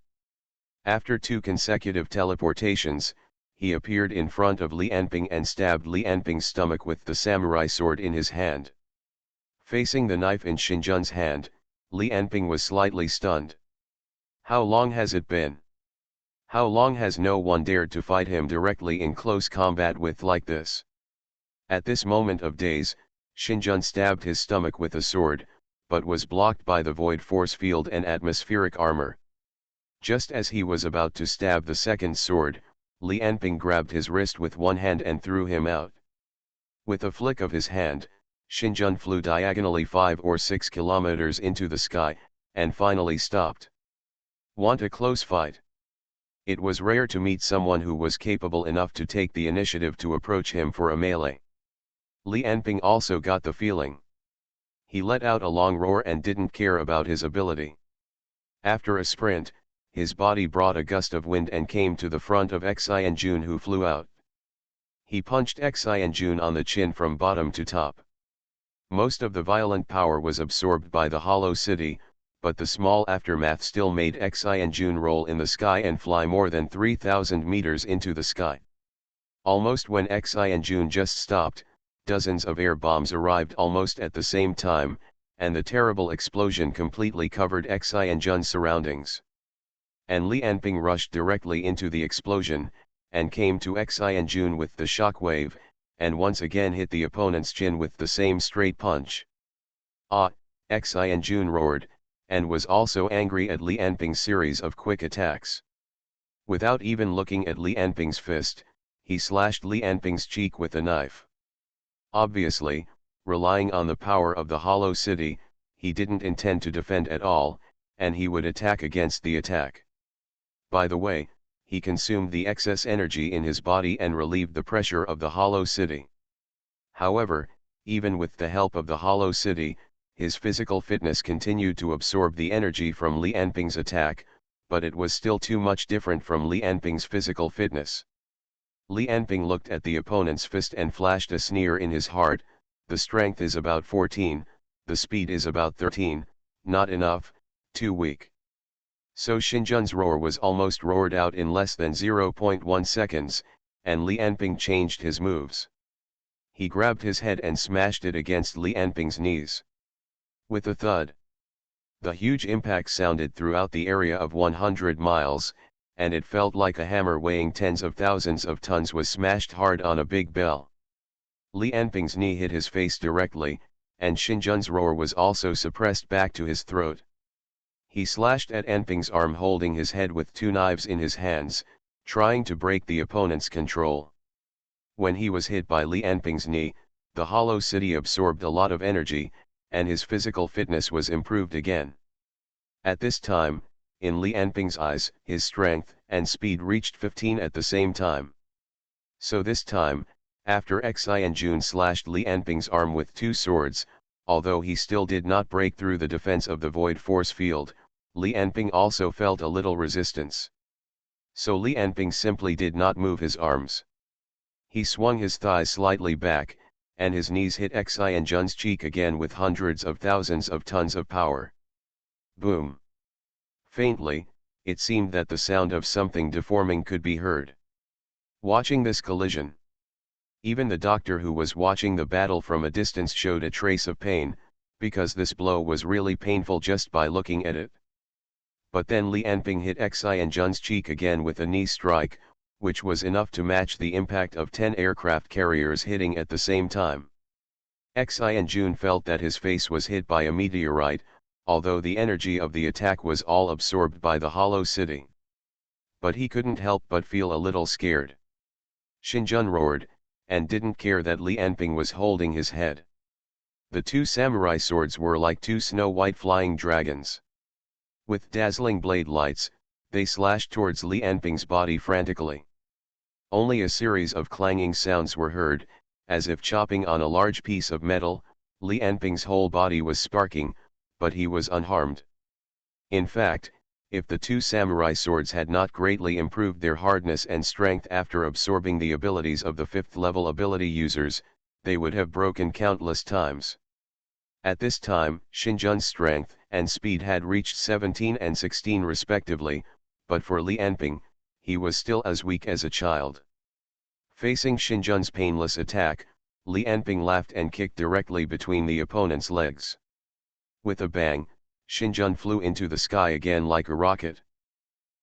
After 2 consecutive teleportations, he appeared in front of Li Anping and stabbed Li Anping's stomach with the samurai sword in his hand. Facing the knife in Xinjun's hand, Li Anping was slightly stunned. How long has it been? How long has no one dared to fight him directly in close combat with like this? At this moment of days, Xinjun stabbed his stomach with a sword, but was blocked by the void force field and atmospheric armor. Just as he was about to stab the second sword, Li Anping grabbed his wrist with one hand and threw him out. With a flick of his hand, Xinjun flew diagonally 5 or 6 kilometers into the sky, and finally stopped. Want a close fight? It was rare to meet someone who was capable enough to take the initiative to approach him for a melee. Li Anping also got the feeling. He let out a long roar and didn't care about his ability. After a sprint, his body brought a gust of wind and came to the front of Xi and Jun, who flew out. He punched Xi and Jun on the chin from bottom to top. Most of the violent power was absorbed by the Hollow City, but the small aftermath still made Xi and Jun roll in the sky and fly more than 3,000 meters into the sky. Almost when Xi and Jun just stopped, dozens of air bombs arrived almost at the same time, and the terrible explosion completely covered Xi and Jun's surroundings. And Li Anping rushed directly into the explosion, and came to Xi and Jun with the shock wave, and once again hit the opponent's chin with the same straight punch. Ah! Xi and Jun roared, and was also angry at Li Anping's series of quick attacks. Without even looking at Li Anping's fist, he slashed Li Anping's cheek with a knife. Obviously, relying on the power of the Hollow City, he didn't intend to defend at all, and he would attack against the attack. By the way, he consumed the excess energy in his body and relieved the pressure of the Hollow City. However, even with the help of the Hollow City, his physical fitness continued to absorb the energy from Li Enping's attack, but it was still too much different from Li Enping's physical fitness. Li Enping looked at the opponent's fist and flashed a sneer in his heart. The strength is about 14, the speed is about 13, not enough, too weak. So Xinjun's roar was almost roared out in less than 0.1 seconds, and Li Enping changed his moves. He grabbed his head and smashed it against Li Enping's knees. With a thud, the huge impact sounded throughout the area of 100 miles, and it felt like a hammer weighing tens of thousands of tons was smashed hard on a big bell. Li Enping's knee hit his face directly, and Xinjun's roar was also suppressed back to his throat. He slashed at Enping's arm holding his head with two knives in his hands, trying to break the opponent's control. When he was hit by Li Enping's knee, the hollow city absorbed a lot of energy, and his physical fitness was improved again. At this time, in Li Enping's eyes, his strength and speed reached 15 at the same time. So this time, after Xianjun slashed Li Enping's arm with two swords, although he still did not break through the defense of the void force field, Li Enping also felt a little resistance. So Li Enping simply did not move his arms. He swung his thighs slightly back, and his knees hit Xianjun's cheek again with hundreds of thousands of tons of power. Boom! Faintly, it seemed that the sound of something deforming could be heard. Watching this collision, even the doctor who was watching the battle from a distance showed a trace of pain, because this blow was really painful just by looking at it. But then Li Enping hit Xianjun's cheek again with a knee strike, which was enough to match the impact of 10 aircraft carriers hitting at the same time. Xianjun felt that his face was hit by a meteorite, although the energy of the attack was all absorbed by the hollow city. But he couldn't help but feel a little scared. Xinjun roared, and didn't care that Li Enping was holding his head. The two samurai swords were like two snow-white flying dragons. With dazzling blade lights, they slashed towards Li Enping's body frantically. Only a series of clanging sounds were heard, as if chopping on a large piece of metal. Li Enping's whole body was sparking, but he was unharmed. In fact, if the two samurai swords had not greatly improved their hardness and strength after absorbing the abilities of the 5th level ability users, they would have broken countless times. At this time, Xinjun's strength and speed had reached 17 and 16 respectively, but for Li Enping, he was still as weak as a child. Facing Xinjun's painless attack, Li Enping laughed and kicked directly between the opponent's legs. With a bang, Xinjun flew into the sky again like a rocket.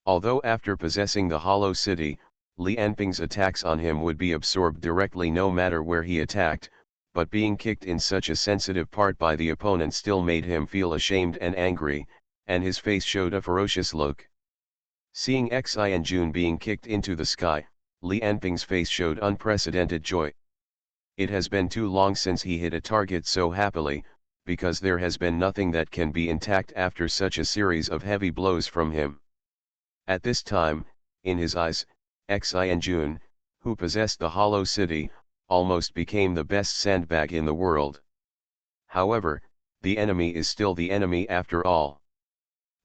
Although after possessing the hollow city, Li Enping's attacks on him would be absorbed directly no matter where he attacked, but being kicked in such a sensitive part by the opponent still made him feel ashamed and angry, and his face showed a ferocious look. Seeing Xianjun being kicked into the sky, Li Enping's face showed unprecedented joy. It has been too long since he hit a target so happily, because there has been nothing that can be intact after such a series of heavy blows from him. At this time, in his eyes, Xianjun, who possessed the hollow city, almost became the best sandbag in the world. However, the enemy is still the enemy after all.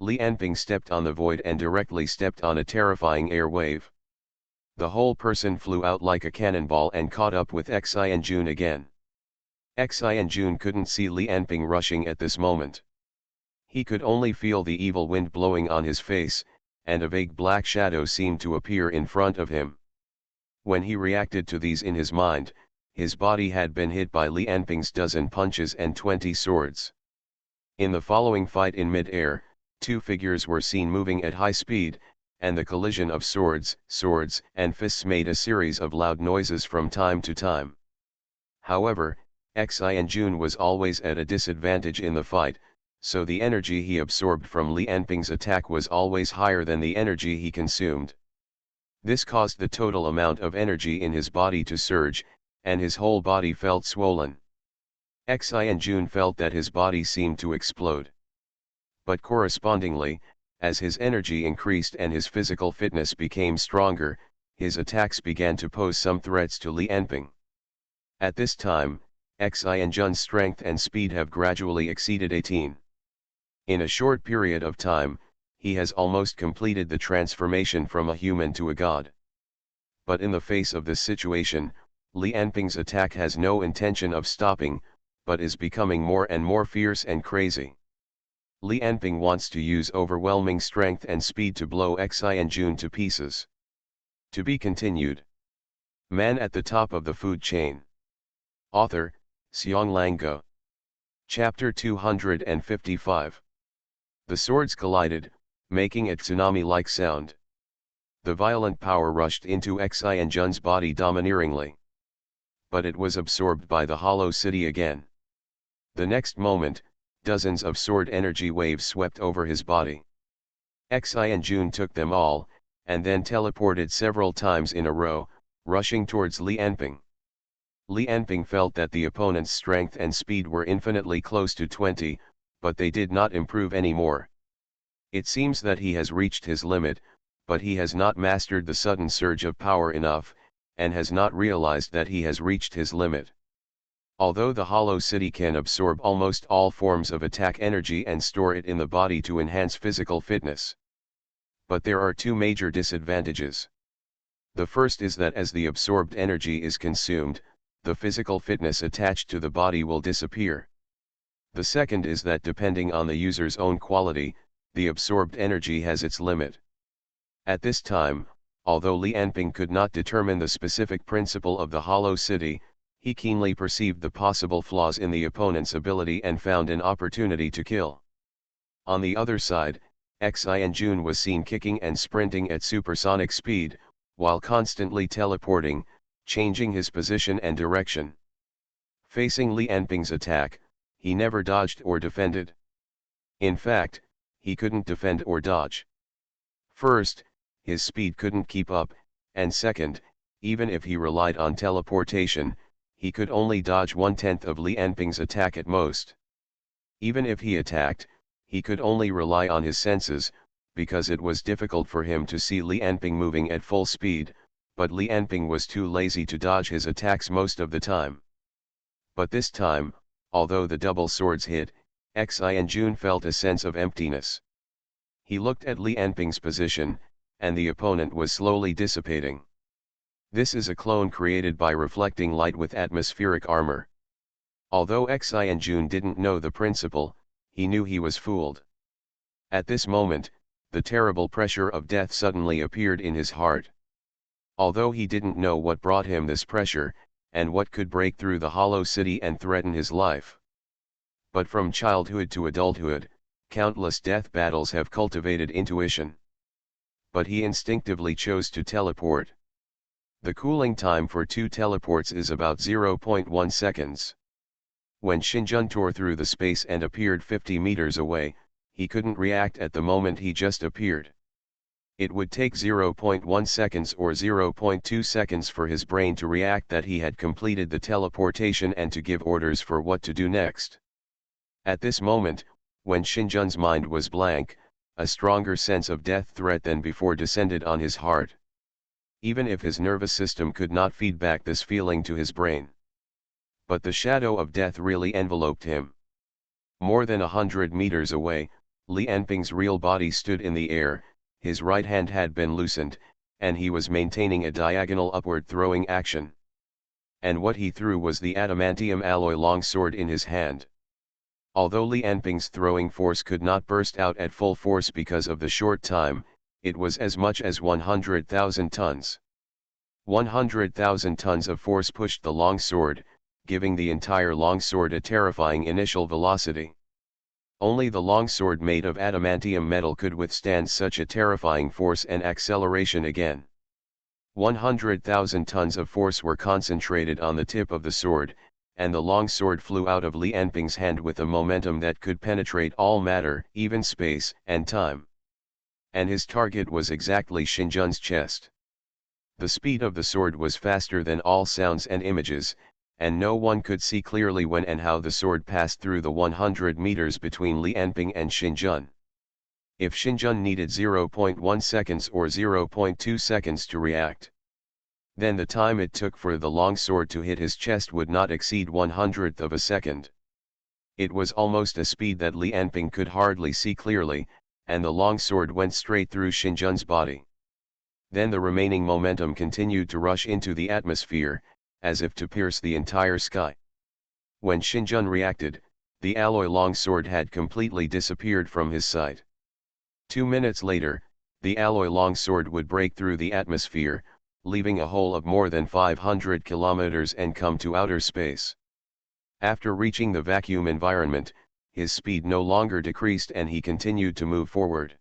Li Enping stepped on the void and directly stepped on a terrifying air wave. The whole person flew out like a cannonball and caught up with Xianjun again. Xianjun couldn't see Li Enping rushing at this moment. He could only feel the evil wind blowing on his face, and a vague black shadow seemed to appear in front of him. When he reacted to these in his mind, his body had been hit by Li Enping's dozen punches and 20 swords. In the following fight in mid-air, two figures were seen moving at high speed, and the collision of swords, and fists made a series of loud noises from time to time. However, Xianjun was always at a disadvantage in the fight, so the energy he absorbed from Li Enping's attack was always higher than the energy he consumed. This caused the total amount of energy in his body to surge, and his whole body felt swollen. Xianjun felt that his body seemed to explode. But correspondingly, as his energy increased and his physical fitness became stronger, his attacks began to pose some threats to Li Enping. At this time, Xi and strength and speed have gradually exceeded 18. In a short period of time, he has almost completed the transformation from a human to a god. But in the face of this situation, Li Anping's attack has no intention of stopping, but is becoming more and more fierce and crazy. Li Anping wants to use overwhelming strength and speed to blow Xi to pieces. To be continued. Man at the top of the food chain. Author, Xianglang Ge. Chapter 255. The swords collided, making a tsunami-like sound. The violent power rushed into Xi body domineeringly. But it was absorbed by the hollow city again. The next moment, dozens of sword energy waves swept over his body. Xi took them all, and then teleported several times in a row, rushing towards Li Anping. Li Anping felt that the opponent's strength and speed were infinitely close to 20, but they did not improve anymore. It seems that he has reached his limit, but he has not mastered the sudden surge of power enough, and has not realized that he has reached his limit. Although the hollow city can absorb almost all forms of attack energy and store it in the body to enhance physical fitness. But there are two major disadvantages. The first is that as the absorbed energy is consumed, the physical fitness attached to the body will disappear. The second is that depending on the user's own quality, the absorbed energy has its limit. At this time, although Li Anping could not determine the specific principle of the hollow city, he keenly perceived the possible flaws in the opponent's ability and found an opportunity to kill. On the other side, Xi was seen kicking and sprinting at supersonic speed, while constantly teleporting, changing his position and direction. Facing Li Anping's attack, he never dodged or defended. In fact, he couldn't defend or dodge. First, his speed couldn't keep up, and second, even if he relied on teleportation, he could only dodge 1/10 of Li Anping's attack at most. Even if he attacked, he could only rely on his senses, because it was difficult for him to see Li Anping moving at full speed, but Li Anping was too lazy to dodge his attacks most of the time. But this time, although the double swords hit, Xi felt a sense of emptiness. He looked at Li Anping's position, and the opponent was slowly dissipating. This is a clone created by reflecting light with atmospheric armor. Although Xi didn't know the principle, he knew he was fooled. At this moment, the terrible pressure of death suddenly appeared in his heart. Although he didn't know what brought him this pressure, and what could break through the hollow city and threaten his life. But from childhood to adulthood, countless death battles have cultivated intuition. But he instinctively chose to teleport. The cooling time for 2 teleports is about 0.1 seconds. When Xinjun tore through the space and appeared 50 meters away, he couldn't react at the moment he just appeared. It would take 0.1 seconds or 0.2 seconds for his brain to react that he had completed the teleportation and to give orders for what to do next. At this moment, when Xinjun's mind was blank, a stronger sense of death threat than before descended on his heart. Even if his nervous system could not feed back this feeling to his brain. But the shadow of death really enveloped him. More than 100 meters away, Li Anping's real body stood in the air, his right hand had been loosened, and he was maintaining a diagonal upward throwing action. And what he threw was the adamantium alloy longsword in his hand. Although Li Anping's throwing force could not burst out at full force because of the short time, it was as much as 100,000 tons. 100,000 tons of force pushed the longsword, giving the entire longsword a terrifying initial velocity. Only the longsword made of adamantium metal could withstand such a terrifying force and acceleration again. 100,000 tons of force were concentrated on the tip of the sword, and the longsword flew out of Li Anping's hand with a momentum that could penetrate all matter, even space and time. And his target was exactly Xinjun's chest. The speed of the sword was faster than all sounds and images, and no one could see clearly when and how the sword passed through the 100 meters between Li Anping and Xinjun. If Xinjun needed 0.1 seconds or 0.2 seconds to react, Then the time it took for the longsword to hit his chest would not exceed 1/100th of a second. It was almost a speed that Li Anping could hardly see clearly, and the longsword went straight through Xinjun's body. Then the remaining momentum continued to rush into the atmosphere, as if to pierce the entire sky. When Xinjun reacted, the alloy longsword had completely disappeared from his sight. 2 minutes later, the alloy longsword would break through the atmosphere, leaving a hole of more than 500 kilometers and come to outer space. After reaching the vacuum environment, his speed no longer decreased and he continued to move forward.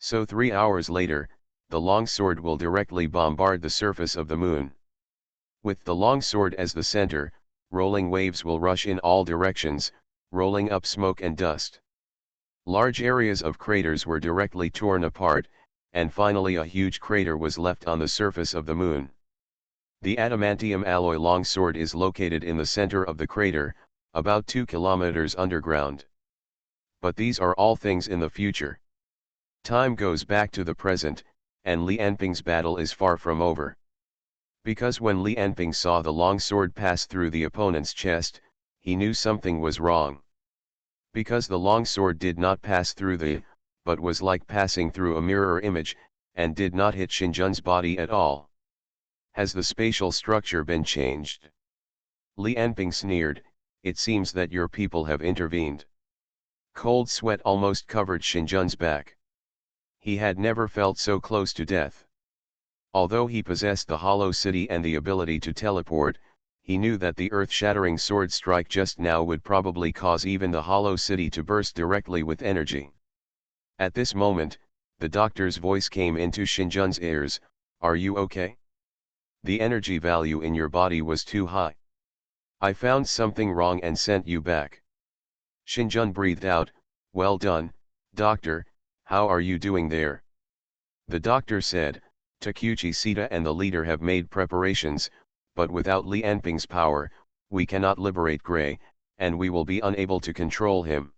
So 3 hours later, the longsword will directly bombard the surface of the moon. With the longsword as the center, rolling waves will rush in all directions, rolling up smoke and dust. Large areas of craters were directly torn apart, and finally a huge crater was left on the surface of the moon. The adamantium alloy longsword is located in the center of the crater, about 2 kilometers underground. But these are all things in the future. Time goes back to the present, and Li Anping's battle is far from over. Because when Li Anping saw the longsword pass through the opponent's chest, he knew something was wrong. Because the longsword did not pass through but was like passing through a mirror image, and did not hit Xinjun's body at all. Has the spatial structure been changed? Li Anping sneered, it seems that your people have intervened. Cold sweat almost covered Xinjun's back. He had never felt so close to death. Although he possessed the Hollow City and the ability to teleport, he knew that the earth-shattering sword strike just now would probably cause even the Hollow City to burst directly with energy. At this moment, the doctor's voice came into Xinjun's ears, "Are you okay? The energy value in your body was too high. I found something wrong and sent you back." Xinjun breathed out, "Well done, doctor, how are you doing there?" The doctor said, "Takuchi Sita and the leader have made preparations, but without Li Anping's power, we cannot liberate Gray, and we will be unable to control him."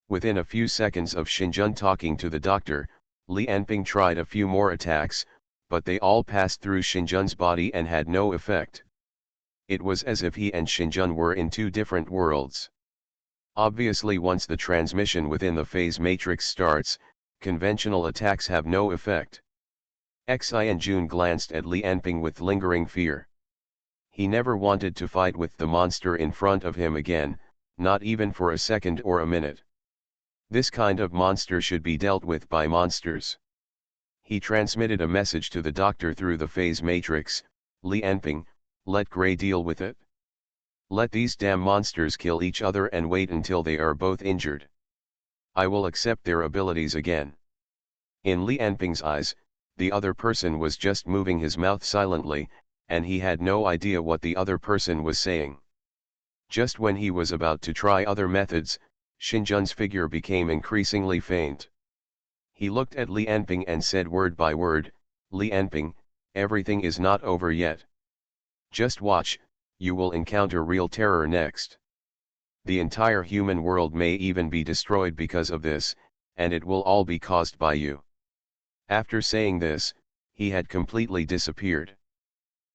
Within a few seconds of Xinjun talking to the doctor, Li Anping tried a few more attacks, but they all passed through Xinjun's body and had no effect. It was as if he and Xinjun were in two different worlds. Obviously, once the transmission within the phase matrix starts, conventional attacks have no effect. Xi and Jun glanced at Li Anping with lingering fear. He never wanted to fight with the monster in front of him again, not even for a second or a minute. This kind of monster should be dealt with by monsters. He transmitted a message to the doctor through the phase matrix, "Li Anping, let Gray deal with it. Let these damn monsters kill each other and wait until they are both injured. I will accept their abilities again." In Li Anping's eyes, the other person was just moving his mouth silently, and he had no idea what the other person was saying. Just when he was about to try other methods, Xinjun's figure became increasingly faint. He looked at Li Anping and said word by word, "Li Anping, everything is not over yet. Just watch, you will encounter real terror next. The entire human world may even be destroyed because of this, and it will all be caused by you." After saying this, he had completely disappeared.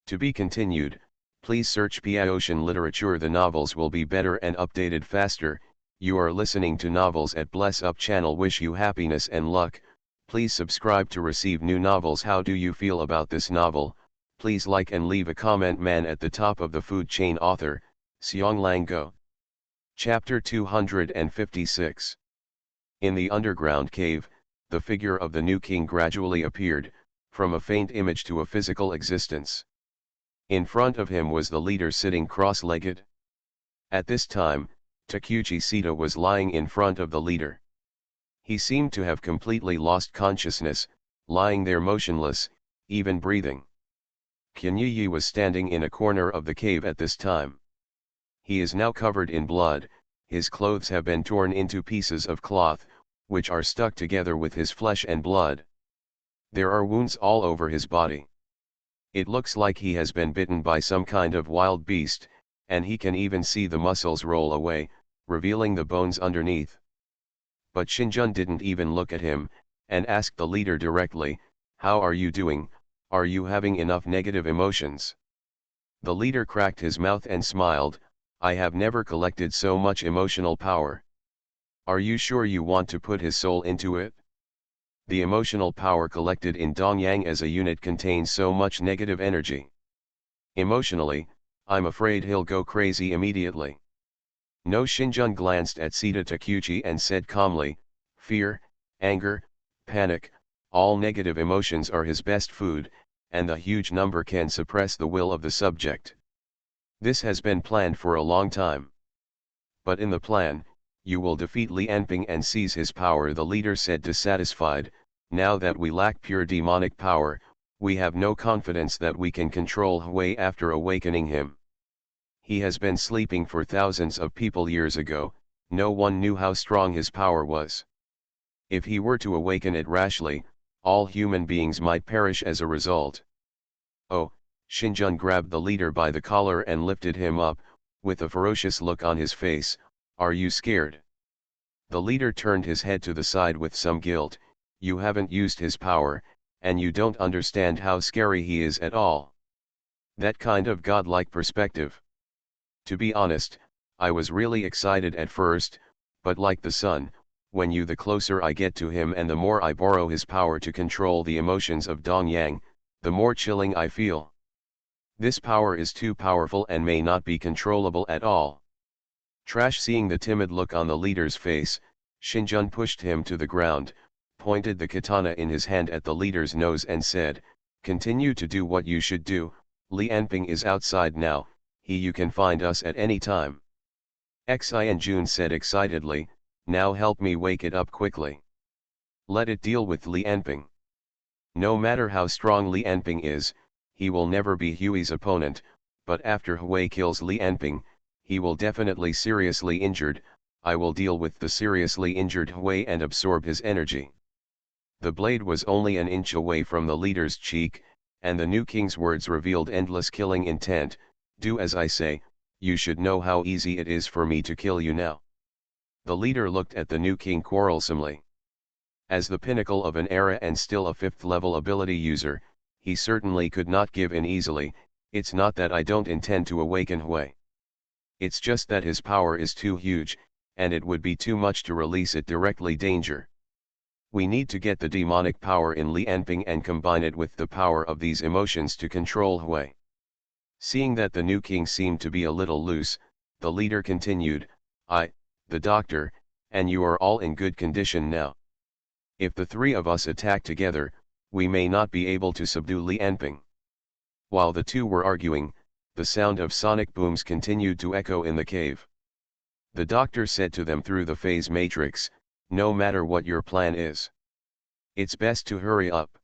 To be continued, please search Ocean Literature. The novels will be better and updated faster. You are listening to Novels at Bless Up channel. Wish you happiness and luck. Please subscribe to receive new novels. How do you feel about this novel? Please like and leave a comment. Man at the top of the food chain. Author, Xionglang Go. Chapter 256. In the underground cave, the figure of the new king gradually appeared, from a faint image to a physical existence. In front of him was the leader sitting cross-legged. At this time, Takuchi Sita was lying in front of the leader. He seemed to have completely lost consciousness, lying there motionless, even breathing. Qinyi was standing in a corner of the cave at this time. He is now covered in blood, his clothes have been torn into pieces of cloth, which are stuck together with his flesh and blood. There are wounds all over his body. It looks like he has been bitten by some kind of wild beast, and he can even see the muscles roll away, revealing the bones underneath. But Xinjun didn't even look at him, and asked the leader directly, "How are you doing? Are you having enough negative emotions? The leader cracked his mouth and smiled, I have never collected so much emotional power. Are you sure you want to put his soul into it? The emotional power collected in Dongyang as a unit contains so much negative energy. Emotionally, I'm afraid he'll go crazy immediately. No. Shinjun glanced at Sita Takuchi and said calmly, fear, anger, panic, all negative emotions are his best food, and the huge number can suppress the will of the subject. This has been planned for a long time. But in the plan, you will defeat Li Anping and seize his power, the leader said dissatisfied. Now that we lack pure demonic power, we have no confidence that we can control Hui after awakening him. He has been sleeping for thousands of people years ago, no one knew how strong his power was. If he were to awaken it rashly, all human beings might perish as a result. Oh, Shinjun grabbed the leader by the collar and lifted him up, with a ferocious look on his face, are you scared? The leader turned his head to the side with some guilt, you haven't used his power, and you don't understand how scary he is at all. That kind of godlike perspective. To be honest, I was really excited at first, but like the sun, the closer I get to him and the more I borrow his power to control the emotions of Dongyang, the more chilling I feel. This power is too powerful and may not be controllable at all. Trash. Seeing the timid look on the leader's face, Shinjun pushed him to the ground, pointed the katana in his hand at the leader's nose and said, continue to do what you should do, Li Anping is outside now, you can find us at any time. Xi and Jun said excitedly, now help me wake it up quickly. Let it deal with Li Anping. No matter how strong Li Anping is, he will never be Hui's opponent, but after Hui kills Li Anping, he will definitely seriously injured, I will deal with the seriously injured Hui and absorb his energy. The blade was only an inch away from the leader's cheek, and the new king's words revealed endless killing intent, do as I say, you should know how easy it is for me to kill you now. The leader looked at the new king quarrelsomely. As the pinnacle of an era and still a 5th level ability user, he certainly could not give in easily, it's not that I don't intend to awaken Hui. It's just that his power is too huge, and it would be too much to release it directly danger. We need to get the demonic power in Li Anping and combine it with the power of these emotions to control Hui. Seeing that the new king seemed to be a little loose, the leader continued, the doctor, and you are all in good condition now. If the three of us attack together, we may not be able to subdue Li Anping. While the two were arguing, the sound of sonic booms continued to echo in the cave. The doctor said to them through the phase matrix, no matter what your plan is, it's best to hurry up.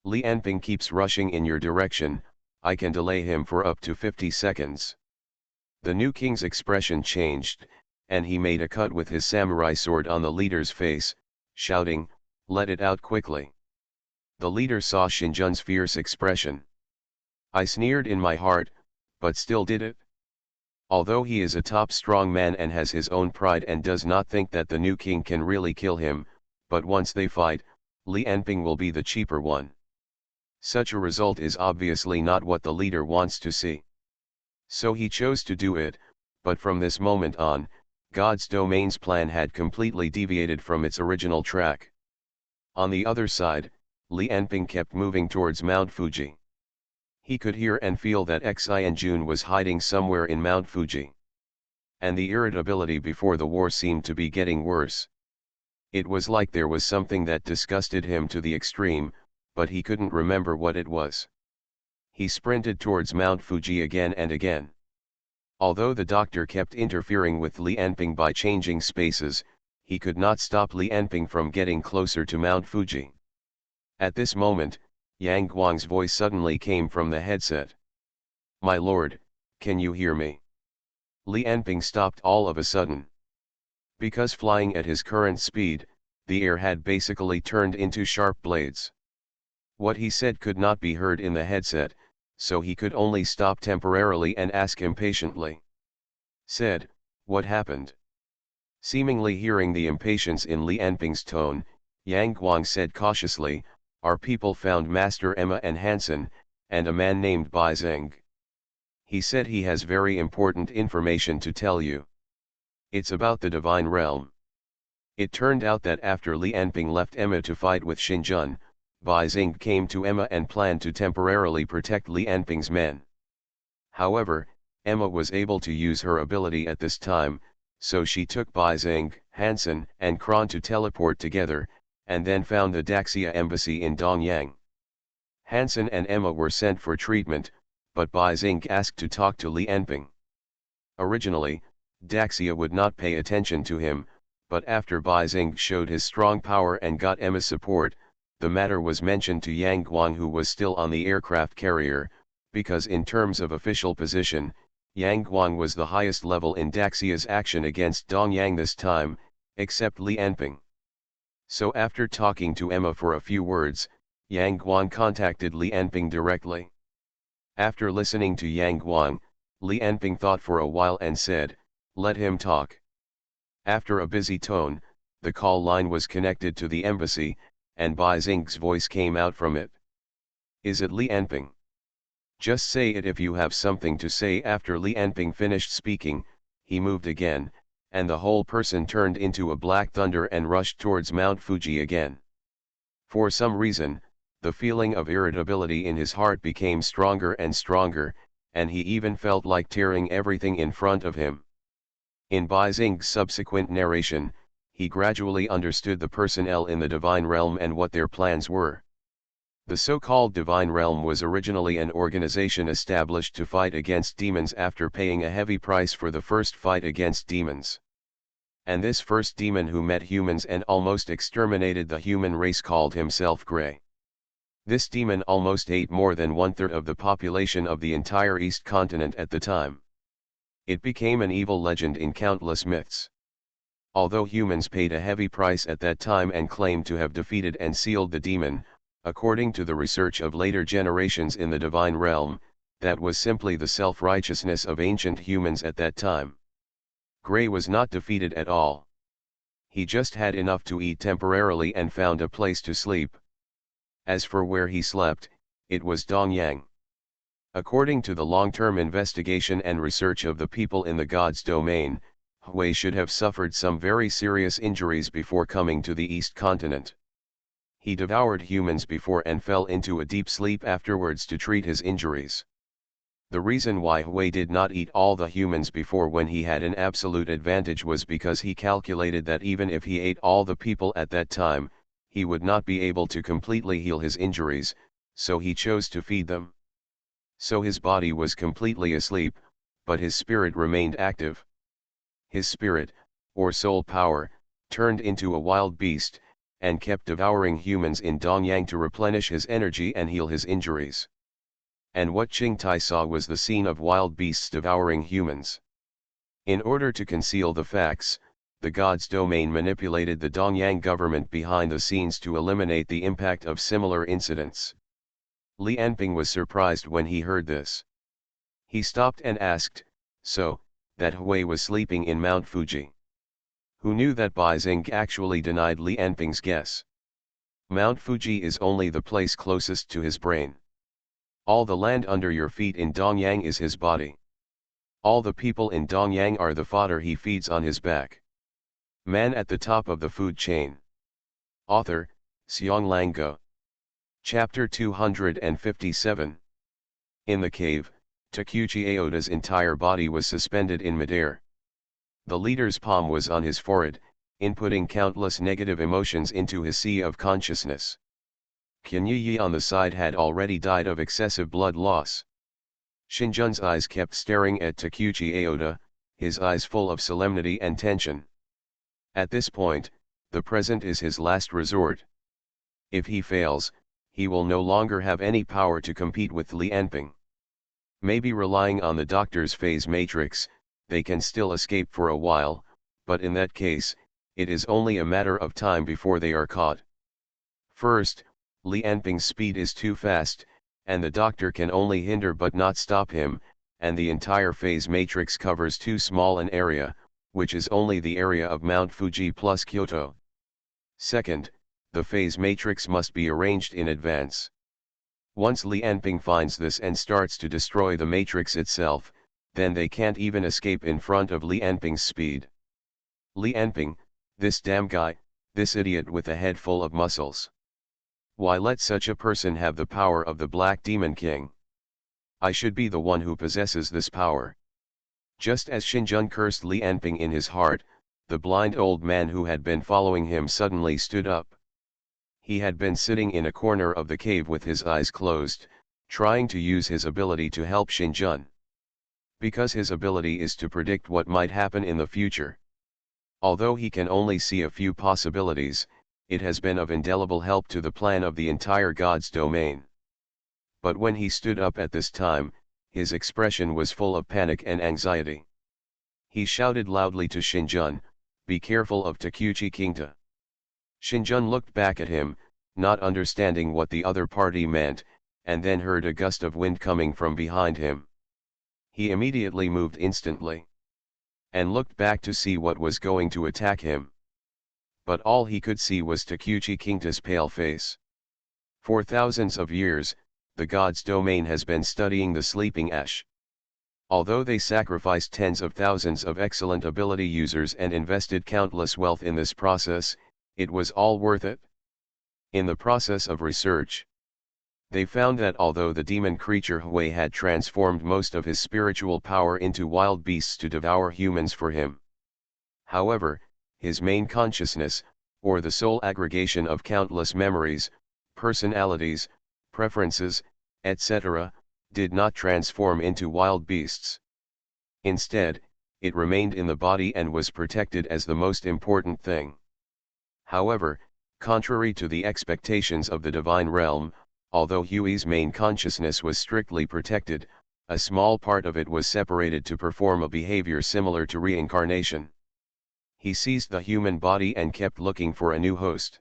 Li Anping keeps rushing in your direction, I can delay him for up to 50 seconds. The new king's expression changed, and he made a cut with his samurai sword on the leader's face, shouting, let it out quickly. The leader saw Shinjun's fierce expression. I sneered in my heart, but still did it. Although he is a top strong man and has his own pride and does not think that the new king can really kill him, but once they fight, Li Anping will be the cheaper one. Such a result is obviously not what the leader wants to see. So he chose to do it, but from this moment on, God's Domain's plan had completely deviated from its original track. On the other side, Li Anping kept moving towards Mount Fuji. He could hear and feel that Xi and Jun was hiding somewhere in Mount Fuji. And the irritability before the war seemed to be getting worse. It was like there was something that disgusted him to the extreme, but he couldn't remember what it was. He sprinted towards Mount Fuji again and again. Although the doctor kept interfering with Li Anping by changing spaces, he could not stop Li Anping from getting closer to Mount Fuji. At this moment, Yang Guang's voice suddenly came from the headset. My lord, can you hear me? Li Anping stopped all of a sudden. Because flying at his current speed, the air had basically turned into sharp blades. What he said could not be heard in the headset, so he could only stop temporarily and ask impatiently. Said, what happened? Seemingly hearing the impatience in Li Anping's tone, Yang Guang said cautiously, our people found Master Emma and Hansen, and a man named Bai Zeng. He said he has very important information to tell you. It's about the divine realm. It turned out that after Li Anping left Emma to fight with Xinjun, Bai Zeng came to Emma and planned to temporarily protect Li Anping's men. However, Emma was able to use her ability at this time, so she took Bai Zeng, Hansen, and Kron to teleport together, and then found the Daxia embassy in Dongyang. Hansen and Emma were sent for treatment, but Bai Zeng asked to talk to Li Anping. Originally, Daxia would not pay attention to him, but after Bai Zeng showed his strong power and got Emma's support, the matter was mentioned to Yang Guang, who was still on the aircraft carrier, because in terms of official position, Yang Guang was the highest level in Daxia's action against Dongyang this time, except Li Anping. So after talking to Emma for a few words, Yang Guang contacted Li Anping directly. After listening to Yang Guang, Li Anping thought for a while and said, "Let him talk." After a busy tone, the call line was connected to the embassy, and Bai Zeng's voice came out from it. "Is it Li Anping? Just say it if you have something to say." After Li Anping finished speaking, he moved again, and the whole person turned into a black thunder and rushed towards Mount Fuji again. For some reason, the feeling of irritability in his heart became stronger and stronger, and he even felt like tearing everything in front of him. In Bai Zeng's subsequent narration, he gradually understood the personnel in the divine realm and what their plans were. The so-called divine realm was originally an organization established to fight against demons after paying a heavy price for the first fight against demons. And this first demon, who met humans and almost exterminated the human race, called himself Grey. This demon almost ate more than 1/3 of the population of the entire East continent at the time. It became an evil legend in countless myths. Although humans paid a heavy price at that time and claimed to have defeated and sealed the demon, according to the research of later generations in the divine realm, that was simply the self-righteousness of ancient humans at that time. Grey was not defeated at all. He just had enough to eat temporarily and found a place to sleep. As for where he slept, it was Dongyang. According to the long-term investigation and research of the people in the God's domain, Hui should have suffered some very serious injuries before coming to the East continent. He devoured humans before and fell into a deep sleep afterwards to treat his injuries. The reason why Hui did not eat all the humans before when he had an absolute advantage was because he calculated that even if he ate all the people at that time, he would not be able to completely heal his injuries, so he chose to feed them. So his body was completely asleep, but his spirit remained active. His spirit, or soul power, turned into a wild beast, and kept devouring humans in Dongyang to replenish his energy and heal his injuries. And what Qingtai saw was the scene of wild beasts devouring humans. In order to conceal the facts, the God's domain manipulated the Dongyang government behind the scenes to eliminate the impact of similar incidents. Li Anping was surprised when he heard this. He stopped and asked, "So, that Hui was sleeping in Mount Fuji?" Who knew that Bai Zeng actually denied Li Anping's guess. Mount Fuji is only the place closest to his brain. All the land under your feet in Dongyang is his body. All the people in Dongyang are the fodder he feeds on his back. Man at the top of the food chain. Author, Xiong Lango. Chapter 257. In the cave, Takuchi Aoda's entire body was suspended in midair. The leader's palm was on his forehead, inputting countless negative emotions into his sea of consciousness. Qinyi on the side had already died of excessive blood loss. Xinjun's eyes kept staring at Takuchi Aoda, his eyes full of solemnity and tension. At this point, the present is his last resort. If he fails, he will no longer have any power to compete with Li Anping. Maybe relying on the doctor's phase matrix, they can still escape for a while, but in that case, it is only a matter of time before they are caught. First, Li Anping's speed is too fast, and the doctor can only hinder but not stop him, and the entire phase matrix covers too small an area, which is only the area of Mount Fuji plus Kyoto. Second, the phase matrix must be arranged in advance. Once Li Anping finds this and starts to destroy the matrix itself, then they can't even escape in front of Li Anping's speed. Li Anping, this damn guy, this idiot with a head full of muscles. Why let such a person have the power of the Black Demon King? I should be the one who possesses this power. Just as Xinjun cursed Li Anping in his heart, the blind old man who had been following him suddenly stood up. He had been sitting in a corner of the cave with his eyes closed, trying to use his ability to help Xinjun. Because his ability is to predict what might happen in the future. Although he can only see a few possibilities, it has been of indelible help to the plan of the entire God's domain. But when he stood up at this time, his expression was full of panic and anxiety. He shouted loudly to Xinjun, "Be careful of Takuchi Kingta." Xinjun looked back at him, not understanding what the other party meant, and then heard a gust of wind coming from behind him. He immediately moved instantly, and looked back to see what was going to attack him. But all he could see was Takuchi Kingta's pale face. For thousands of years, the God's domain has been studying the sleeping ash. Although they sacrificed tens of thousands of excellent ability users and invested countless wealth in this process, it was all worth it. In the process of research, they found that although the demon creature Hui had transformed most of his spiritual power into wild beasts to devour humans for him. However, his main consciousness, or the soul aggregation of countless memories, personalities, preferences, etc., did not transform into wild beasts. Instead, it remained in the body and was protected as the most important thing. However, contrary to the expectations of the divine realm, although Hui's main consciousness was strictly protected, a small part of it was separated to perform a behavior similar to reincarnation. He seized the human body and kept looking for a new host.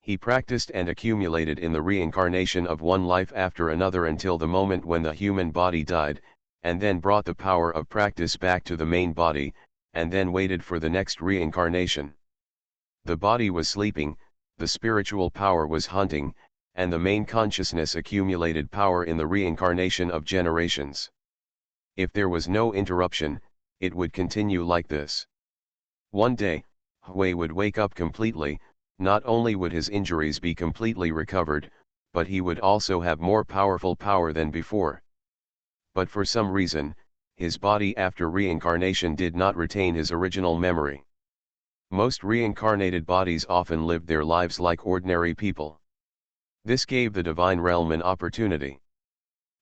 He practiced and accumulated in the reincarnation of one life after another until the moment when the human body died, and then brought the power of practice back to the main body, and then waited for the next reincarnation. The body was sleeping, the spiritual power was hunting, and the main consciousness accumulated power in the reincarnation of generations. If there was no interruption, it would continue like this. One day, Hui would wake up completely. Not only would his injuries be completely recovered, but he would also have more powerful power than before. But for some reason, his body after reincarnation did not retain his original memory. Most reincarnated bodies often lived their lives like ordinary people. This gave the divine realm an opportunity.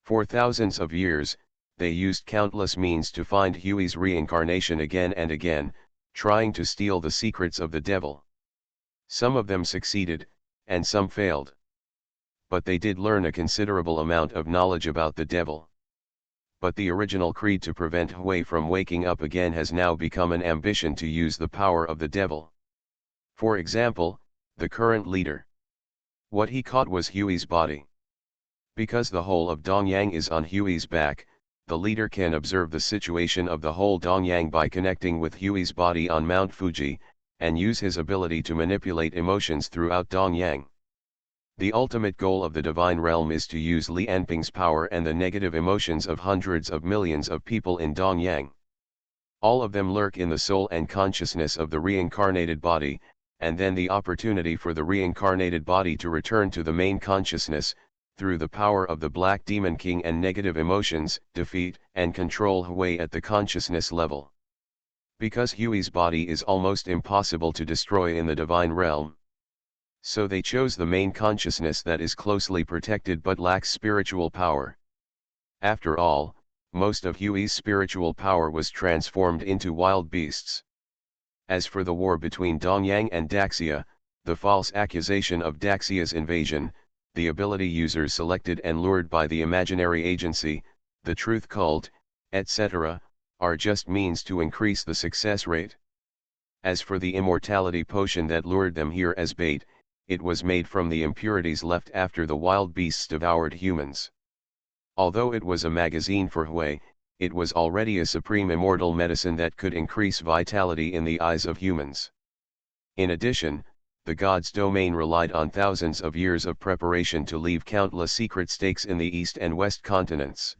For thousands of years, they used countless means to find Hui's reincarnation again and again, trying to steal the secrets of the devil. Some of them succeeded, and some failed. But they did learn a considerable amount of knowledge about the devil. But the original creed to prevent Hui from waking up again has now become an ambition to use the power of the devil. For example, the current leader. What he caught was Hui's body. Because the whole of Dongyang is on Hui's back, the leader can observe the situation of the whole Dongyang by connecting with Hui's body on Mount Fuji, and use his ability to manipulate emotions throughout Dongyang. The ultimate goal of the divine realm is to use Li Anping's power and the negative emotions of hundreds of millions of people in Dongyang. All of them lurk in the soul and consciousness of the reincarnated body, and then the opportunity for the reincarnated body to return to the main consciousness, through the power of the Black Demon King and negative emotions, defeat and control Hui at the consciousness level. Because Hui's body is almost impossible to destroy in the divine realm. So they chose the main consciousness that is closely protected but lacks spiritual power. After all, most of Hui's spiritual power was transformed into wild beasts. As for the war between Dongyang and Daxia, the false accusation of Daxia's invasion, the ability users selected and lured by the imaginary agency, the truth cult, etc., are just means to increase the success rate. As for the immortality potion that lured them here as bait, it was made from the impurities left after the wild beasts devoured humans. Although it was a magazine for Hui, it was already a supreme immortal medicine that could increase vitality in the eyes of humans. In addition, the god's domain relied on thousands of years of preparation to leave countless secret stakes in the east and west continents.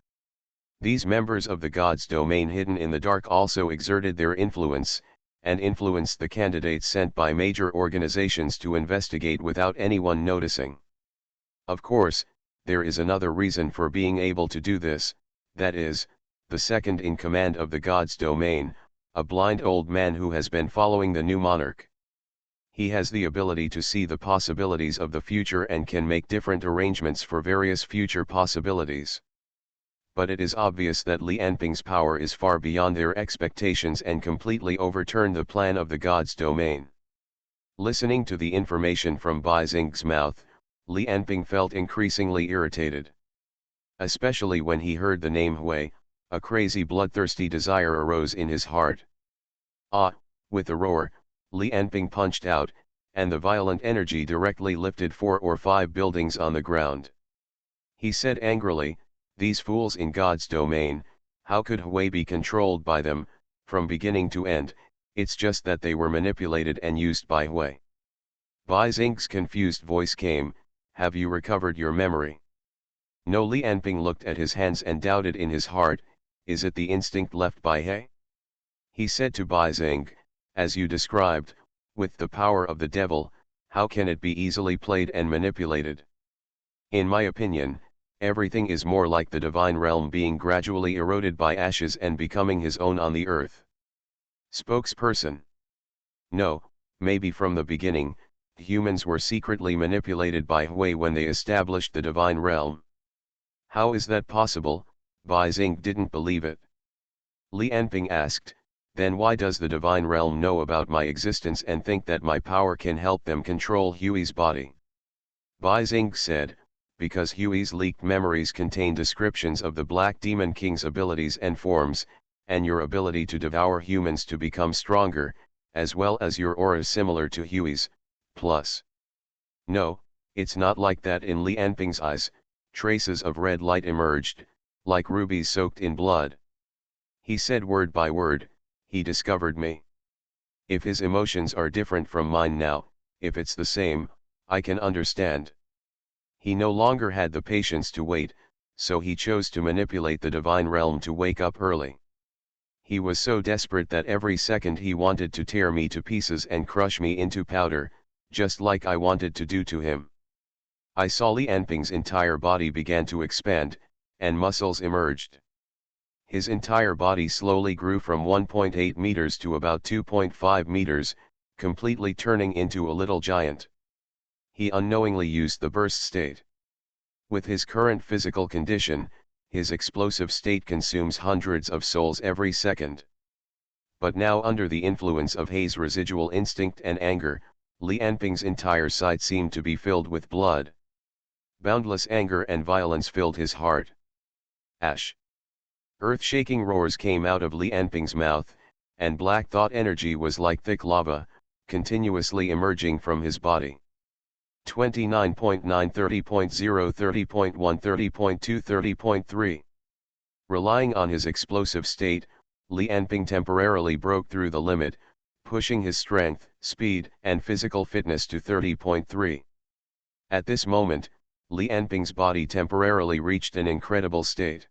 These members of the god's domain hidden in the dark also exerted their influence, and influenced the candidates sent by major organizations to investigate without anyone noticing. Of course, there is another reason for being able to do this, that is, the second in command of the god's domain, a blind old man who has been following the new monarch. He has the ability to see the possibilities of the future and can make different arrangements for various future possibilities. But it is obvious that Li Anping's power is far beyond their expectations and completely overturned the plan of the god's domain. Listening to the information from Bai Xing's mouth, Li Anping felt increasingly irritated. Especially when he heard the name Hui, a crazy bloodthirsty desire arose in his heart. Ah! With a roar, Li Anping punched out, and the violent energy directly lifted 4 or 5 buildings on the ground. He said angrily, "These fools in God's domain, how could Hui be controlled by them, from beginning to end? It's just that they were manipulated and used by Hui." Bai Xing's confused voice came, "Have you recovered your memory?" No. Li Anping looked at his hands and doubted in his heart, "Is it the instinct left by He?" He said to Bai Xing, "As you described, with the power of the devil, how can it be easily played and manipulated? In my opinion, everything is more like the divine realm being gradually eroded by ashes and becoming his own on the earth." Spokesperson: "No, maybe from the beginning, humans were secretly manipulated by Hui when they established the divine realm." "How is that possible?" Bai Xing didn't believe it. Li Anping asked, "Then why does the divine realm know about my existence and think that my power can help them control Hui's body?" Bai Xing said, "Because Hui's leaked memories contain descriptions of the Black Demon King's abilities and forms, and your ability to devour humans to become stronger, as well as your aura similar to Hui's, plus." "No, it's not like that." In Li Anping's eyes, traces of red light emerged, like rubies soaked in blood. He said word by word, "He discovered me. If his emotions are different from mine now, if it's the same, I can understand." He no longer had the patience to wait, so he chose to manipulate the divine realm to wake up early. He was so desperate that every second he wanted to tear me to pieces and crush me into powder, just like I wanted to do to him. I saw Li Anping's entire body began to expand, and muscles emerged. His entire body slowly grew from 1.8 meters to about 2.5 meters, completely turning into a little giant. He unknowingly used the burst state. With his current physical condition, his explosive state consumes hundreds of souls every second. But now, under the influence of Hei's residual instinct and anger, Li Anping's entire sight seemed to be filled with blood. Boundless anger and violence filled his heart. Ash! Earth-shaking roars came out of Li Anping's mouth, and black thought energy was like thick lava, continuously emerging from his body. 29.9 30.0 30.1 30.2 30.3 Relying on his explosive state, Li Anping temporarily broke through the limit, pushing his strength, speed, and physical fitness to 30.3. At this moment, Li Anping's body temporarily reached an incredible state.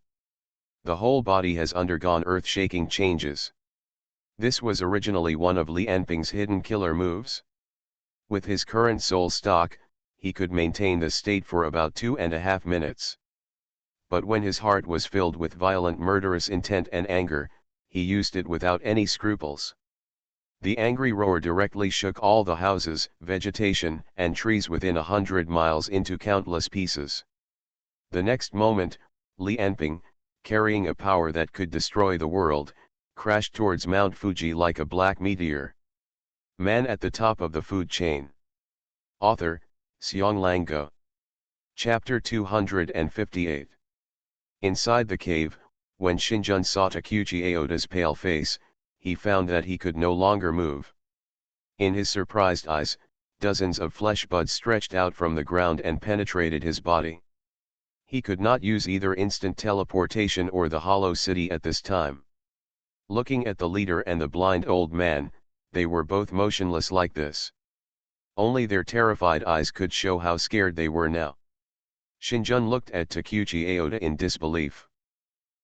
The whole body has undergone earth-shaking changes. This was originally one of Li Anping's hidden killer moves. With his current soul stock, he could maintain the state for about 2.5 minutes. But when his heart was filled with violent murderous intent and anger, he used it without any scruples. The angry roar directly shook all the houses, vegetation, and trees within 100 miles into countless pieces. The next moment, Li Anping, carrying a power that could destroy the world, crashed towards Mount Fuji like a black meteor. Man at the top of the food chain. Author, Xianglang Go. Chapter 258. Inside the cave, when Xinjun saw Takuchi Aoda's pale face, he found that he could no longer move. In his surprised eyes, dozens of flesh buds stretched out from the ground and penetrated his body. He could not use either instant teleportation or the Hollow City at this time. Looking at the leader and the blind old man, they were both motionless like this. Only their terrified eyes could show how scared they were now. Shinjun looked at Takeuchi Aoda in disbelief.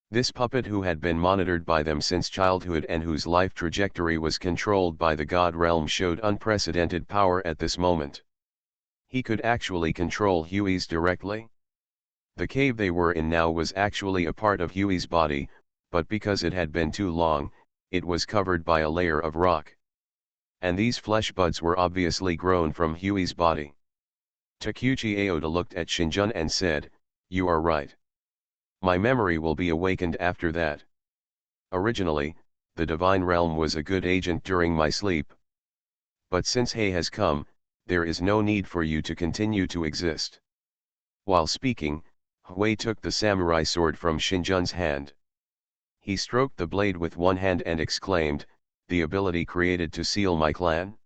This puppet who had been monitored by them since childhood and whose life trajectory was controlled by the God realm showed unprecedented power at this moment. He could actually control Huey's directly. The cave they were in now was actually a part of Huey's body, but because it had been too long, it was covered by a layer of rock. And these flesh buds were obviously grown from Huey's body. Takeuchi Aoda looked at Shinjun and said, "You are right. My memory will be awakened after that. Originally, the divine realm was a good agent during my sleep. But since Hei has come, there is no need for you to continue to exist." While speaking, Hui took the samurai sword from Shinjun's hand. He stroked the blade with one hand and exclaimed, "The ability created to seal my clan?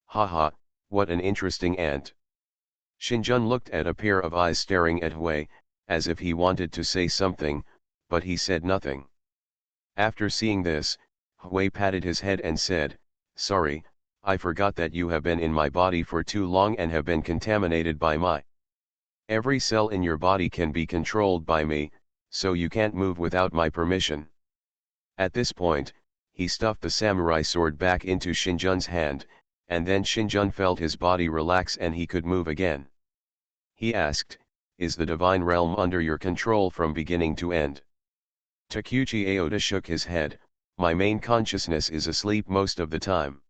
Haha, what an interesting ant." Shinjun looked at a pair of eyes staring at Hui, as if he wanted to say something, but he said nothing. After seeing this, Hui patted his head and said, "Sorry, I forgot that you have been in my body for too long and have been contaminated by my. Every cell in your body can be controlled by me, so you can't move without my permission." At this point, he stuffed the samurai sword back into Shinjun's hand, and then Shinjun felt his body relax and he could move again. He asked, "Is the divine realm under your control from beginning to end?" Takeuchi Aoda shook his head, "My main consciousness is asleep most of the time.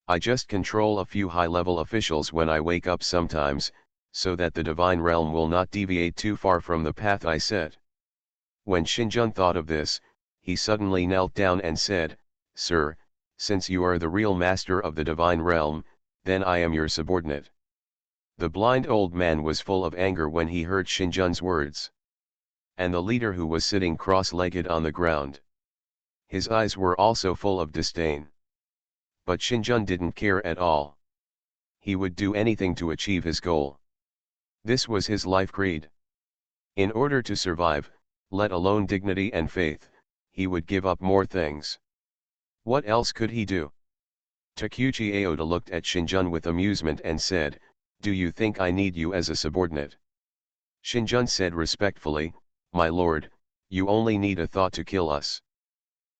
I just control a few high-level officials when I wake up sometimes, so that the divine realm will not deviate too far from the path I set." When Shinjun thought of this, he suddenly knelt down and said, "Sir, since you are the real master of the divine realm, then I am your subordinate." The blind old man was full of anger when he heard Shinjun's words. And the leader who was sitting cross-legged on the ground. His eyes were also full of disdain. But Shinjun didn't care at all. He would do anything to achieve his goal. This was his life creed. In order to survive, let alone dignity and faith, he would give up more things. What else could he do? Takeuchi Aoda looked at Shinjun with amusement and said, "Do you think I need you as a subordinate?" Shinjun said respectfully, "My lord, you only need a thought to kill us.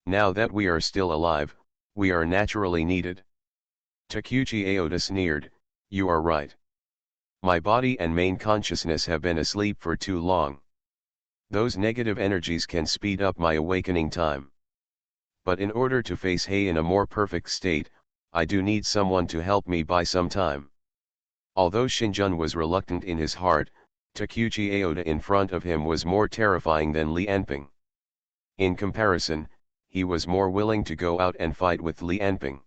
Now that we are still alive, we are naturally needed." Takeuchi Aoda sneered, "You are right. My body and main consciousness have been asleep for too long. Those negative energies can speed up my awakening time. But in order to face Hei in a more perfect state, I do need someone to help me buy some time." Although Shinjun was reluctant in his heart, Takeuchi Aoda in front of him was more terrifying than Li Enping. In comparison, he was more willing to go out and fight with Li Enping.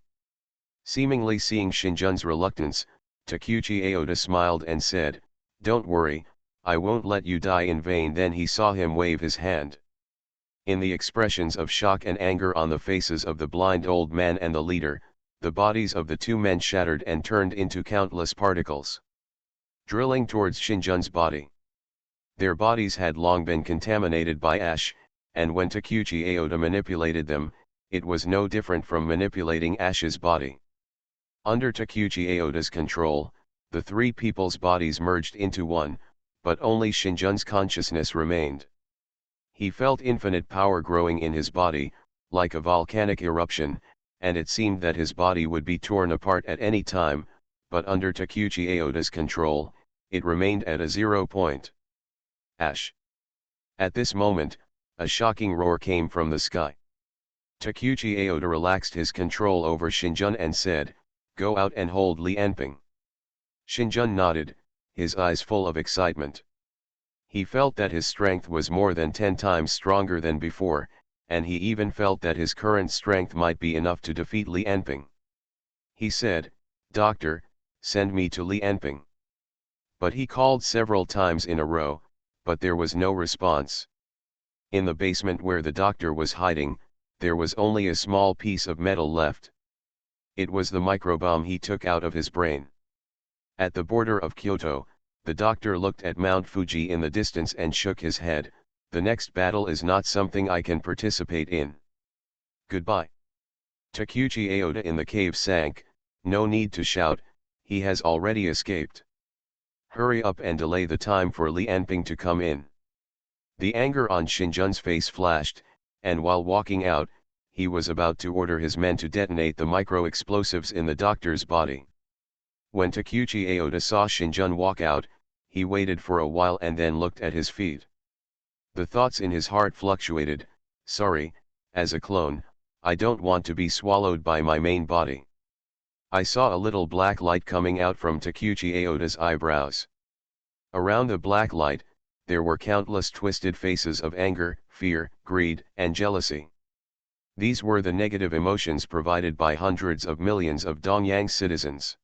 Seemingly seeing Shinjun's reluctance, Takeuchi Aoda smiled and said, "Don't worry, I won't let you die in vain." Then he saw him wave his hand. In the expressions of shock and anger on the faces of the blind old man and the leader, the bodies of the two men shattered and turned into countless particles, drilling towards Shinjun's body. Their bodies had long been contaminated by ash, and when Takeuchi Aoda manipulated them, it was no different from manipulating Ash's body. Under Takeuchi Aoda's control, the three people's bodies merged into one, but only Shinjun's consciousness remained. He felt infinite power growing in his body, like a volcanic eruption, and it seemed that his body would be torn apart at any time, but under Takeuchi Aoda's control, it remained at a 0 point. Ash. At this moment, a shocking roar came from the sky. Takeuchi Aoda relaxed his control over Shinjun and said, "Go out and hold Li Enping." Shinjun nodded, his eyes full of excitement. He felt that his strength was more than 10 times stronger than before, and he even felt that his current strength might be enough to defeat Li Enping. He said, "Doctor, send me to Li Enping." But he called several times in a row, but there was no response. In the basement where the doctor was hiding, there was only a small piece of metal left. It was the microbomb he took out of his brain. At the border of Kyoto, the doctor looked at Mount Fuji in the distance and shook his head. "The next battle is not something I can participate in. Goodbye." Takeuchi Aoda in the cave sank. "No need to shout," He has already escaped. Hurry up and delay the time for Li Anping to come in. The anger on Xinjun's face flashed, and while walking out, he was about to order his men to detonate the micro-explosives in the doctor's body. When Takuchi Aota saw Xinjun walk out, he waited for a while and then looked at his feet. The thoughts in his heart fluctuated. Sorry, as a clone, I don't want to be swallowed by my main body. I saw a little black light coming out from Takuchi Aota's eyebrows. Around the black light, there were countless twisted faces of anger, fear, greed, and jealousy. These were the negative emotions provided by hundreds of millions of Dongyang citizens.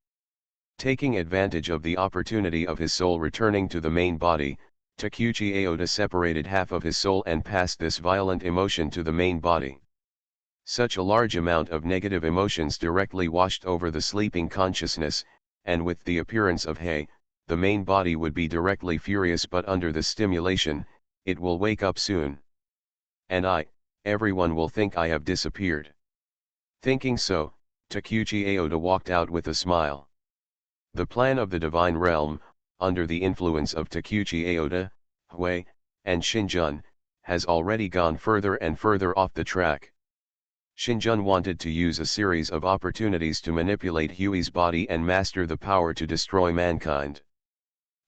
Taking advantage of the opportunity of his soul returning to the main body, Takuchi Aota separated half of his soul and passed this violent emotion to the main body. Such a large amount of negative emotions directly washed over the sleeping consciousness, and with the appearance of He, the main body would be directly furious, but under the stimulation, it will wake up soon. And everyone will think I have disappeared. Thinking so, Takuchi Aota walked out with a smile. The plan of the divine realm, under the influence of Takuchi Aota, Hui, and Xinjun, has already gone further and further off the track. Xinjun wanted to use a series of opportunities to manipulate Hui's body and master the power to destroy mankind.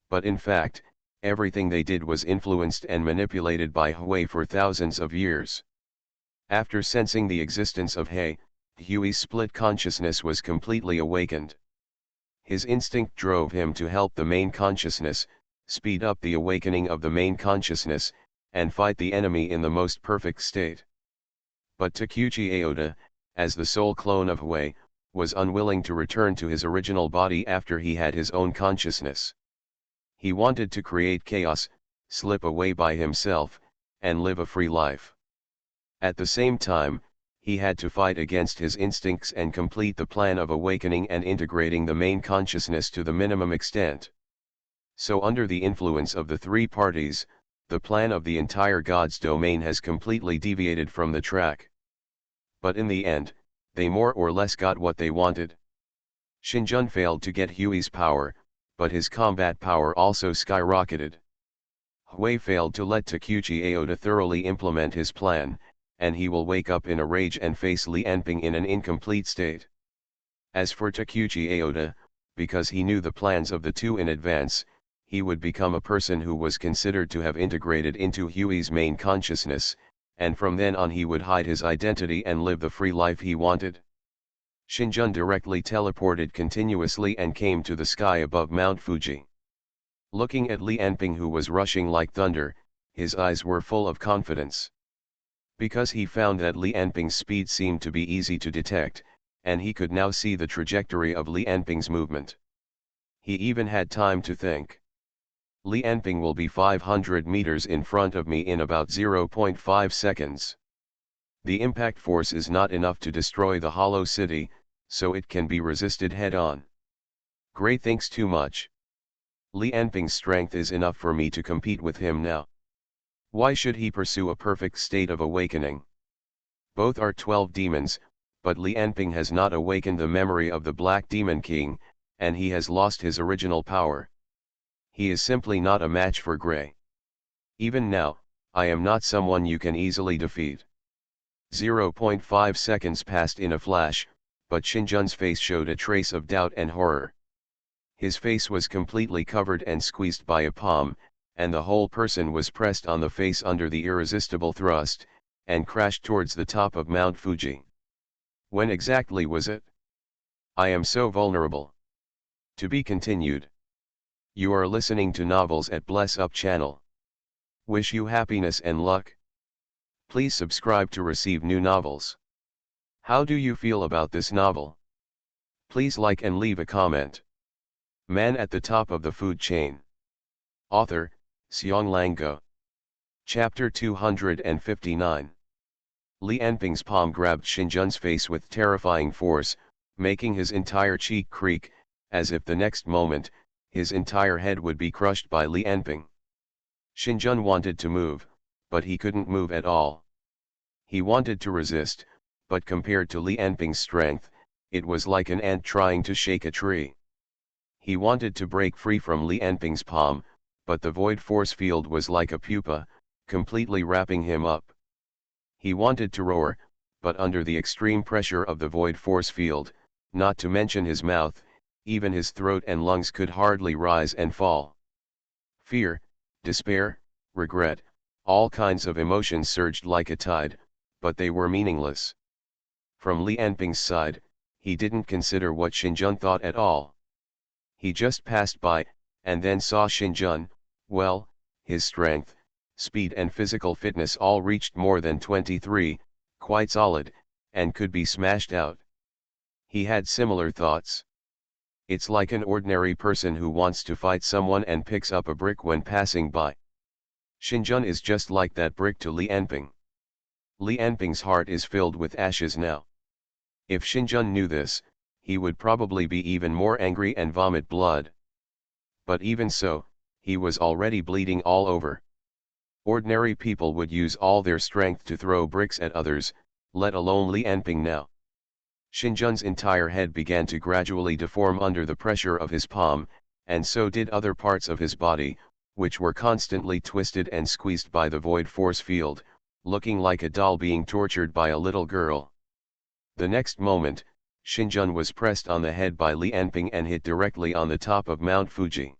But in fact, everything they did was influenced and manipulated by Hui for thousands of years. After sensing the existence of He, Hui's split consciousness was completely awakened. His instinct drove him to help the main consciousness, speed up the awakening of the main consciousness, and fight the enemy in the most perfect state. But Takuchi Aota, as the soul clone of Hui, was unwilling to return to his original body after he had his own consciousness. He wanted to create chaos, slip away by himself, and live a free life. At the same time, he had to fight against his instincts and complete the plan of awakening and integrating the main consciousness to the minimum extent. So under the influence of the three parties, the plan of the entire God's domain has completely deviated from the track. But in the end, they more or less got what they wanted. Xinjun failed to get Hui's power, but his combat power also skyrocketed. Hui failed to let Takuchi Aota thoroughly implement his plan, and he will wake up in a rage and face Li Anping in an incomplete state. As for Takuchi Aota, because he knew the plans of the two in advance, he would become a person who was considered to have integrated into Hui's main consciousness, and from then on he would hide his identity and live the free life he wanted. Xinjun directly teleported continuously and came to the sky above Mount Fuji. Looking at Li Anping, who was rushing like thunder, his eyes were full of confidence. Because he found that Li Anping's speed seemed to be easy to detect, and he could now see the trajectory of Li Anping's movement. He even had time to think. Li Anping will be 500 meters in front of me in about 0.5 seconds. The impact force is not enough to destroy the hollow city, so it can be resisted head-on. Gray thinks too much. Li Anping's strength is enough for me to compete with him now. Why should he pursue a perfect state of awakening? Both are 12 demons, but Li Anping has not awakened the memory of the Black Demon King, and he has lost his original power. He is simply not a match for Gray. Even now, I am not someone you can easily defeat. 0.5 seconds passed in a flash, but Xinjun's face showed a trace of doubt and horror. His face was completely covered and squeezed by a palm, and the whole person was pressed on the face under the irresistible thrust, and crashed towards the top of Mount Fuji. When exactly was it? I am so vulnerable. To be continued. You are listening to Novels at Bless Up channel. Wish you happiness and luck. Please subscribe to receive new novels. How do you feel about this novel? Please like and leave a comment. Man at the top of the food chain. Author, Xiong Lango. Chapter 259. Li Anping's palm grabbed Xinjun's face with terrifying force, making his entire cheek creak, as if the next moment, his entire head would be crushed by Li Anping. Xinjun wanted to move, but he couldn't move at all. He wanted to resist, but compared to Li Anping's strength, it was like an ant trying to shake a tree. He wanted to break free from Li Enping's palm, but the void force field was like a pupa, completely wrapping him up. He wanted to roar, but under the extreme pressure of the void force field, not to mention his mouth, even his throat and lungs could hardly rise and fall. Fear, despair, regret, all kinds of emotions surged like a tide, but they were meaningless. From Li Enping's side, he didn't consider what Xinjun thought at all. He just passed by, and then saw Xinjun. Well, his strength, speed and physical fitness all reached more than 23, quite solid, and could be smashed out. He had similar thoughts. It's like an ordinary person who wants to fight someone and picks up a brick when passing by. Xinjun is just like that brick to Li Enping. Li Enping's heart is filled with ashes now. If Xinjun knew this, he would probably be even more angry and vomit blood. But even so, he was already bleeding all over. Ordinary people would use all their strength to throw bricks at others, let alone Li Enping now. Xinjun's entire head began to gradually deform under the pressure of his palm, and so did other parts of his body, which were constantly twisted and squeezed by the void force field, looking like a doll being tortured by a little girl. The next moment, Xinjun was pressed on the head by Li Enping and hit directly on the top of Mount Fuji.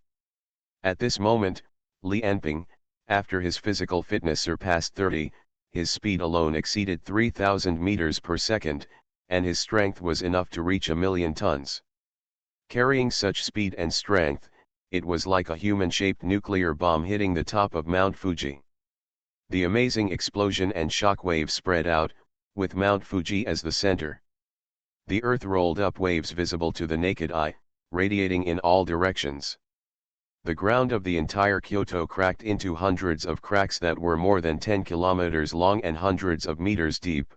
At this moment, Li Enping, after his physical fitness surpassed 30, his speed alone exceeded 3,000 meters per second, and his strength was enough to reach 1,000,000 tons. Carrying such speed and strength, it was like a human-shaped nuclear bomb hitting the top of Mount Fuji. The amazing explosion and shock wave spread out, with Mount Fuji as the center. The earth rolled up waves visible to the naked eye, radiating in all directions. The ground of the entire Kyoto cracked into hundreds of cracks that were more than 10 kilometers long and hundreds of meters deep.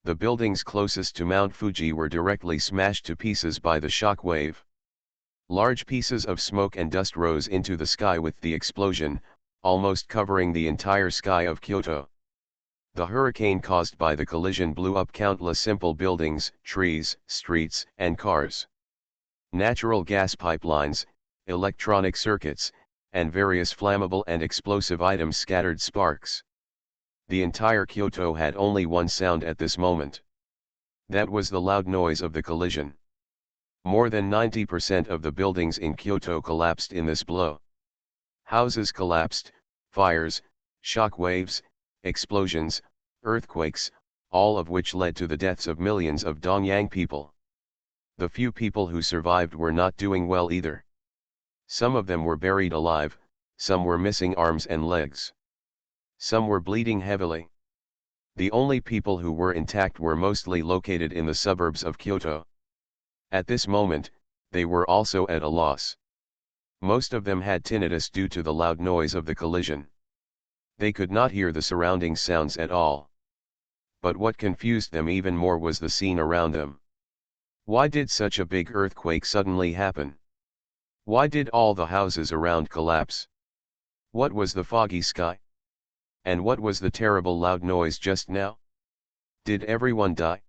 The buildings closest to Mount Fuji were directly smashed to pieces by the shock wave. Large pieces of smoke and dust rose into the sky with the explosion, almost covering the entire sky of Kyoto. The hurricane caused by the collision blew up countless simple buildings, trees, streets, and cars. Natural gas pipelines, electronic circuits, and various flammable and explosive items scattered sparks. The entire Kyoto had only one sound at this moment. That was the loud noise of the collision. More than 90% of the buildings in Kyoto collapsed in this blow. Houses collapsed, fires, shock waves, explosions, earthquakes, all of which led to the deaths of millions of Dongyang people. The few people who survived were not doing well either. Some of them were buried alive, some were missing arms and legs. Some were bleeding heavily. The only people who were intact were mostly located in the suburbs of Kyoto. At this moment, they were also at a loss. Most of them had tinnitus due to the loud noise of the collision. They could not hear the surrounding sounds at all. But what confused them even more was the scene around them. Why did such a big earthquake suddenly happen? Why did all the houses around collapse? What was the foggy sky? And what was the terrible loud noise just now? Did everyone die?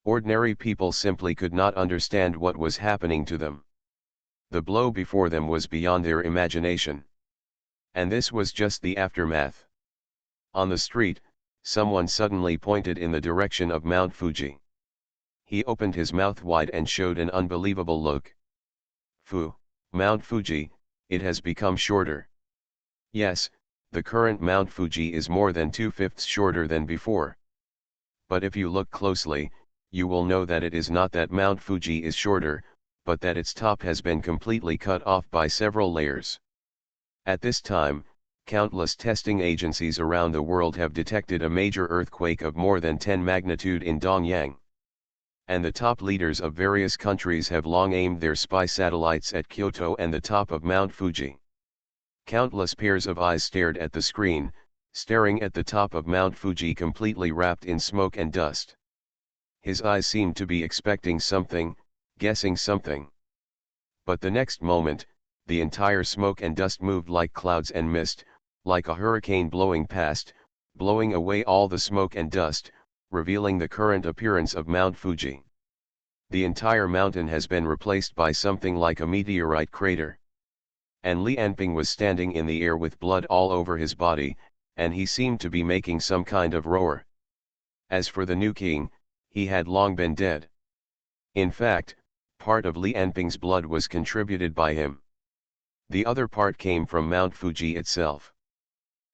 Ordinary people simply could not understand what was happening to them. The blow before them was beyond their imagination. And this was just the aftermath. On the street, someone suddenly pointed in the direction of Mount Fuji. He opened his mouth wide and showed an unbelievable look. Mount Fuji, it has become shorter. Yes, the current Mount Fuji is more than 2/5 shorter than before. But if you look closely, you will know that it is not that Mount Fuji is shorter, but that its top has been completely cut off by several layers. At this time, countless testing agencies around the world have detected a major earthquake of more than 10 magnitude in Dongyang. And the top leaders of various countries have long aimed their spy satellites at Kyoto and the top of Mount Fuji. Countless pairs of eyes stared at the screen, staring at the top of Mount Fuji completely wrapped in smoke and dust. His eyes seemed to be expecting something, guessing something. But the next moment, the entire smoke and dust moved like clouds and mist, like a hurricane blowing past, blowing away all the smoke and dust, revealing the current appearance of Mount Fuji. The entire mountain has been replaced by something like a meteorite crater. And Li Anping was standing in the air with blood all over his body, and he seemed to be making some kind of roar. As for the new king, he had long been dead. In fact, part of Li Anping's blood was contributed by him. The other part came from Mount Fuji itself.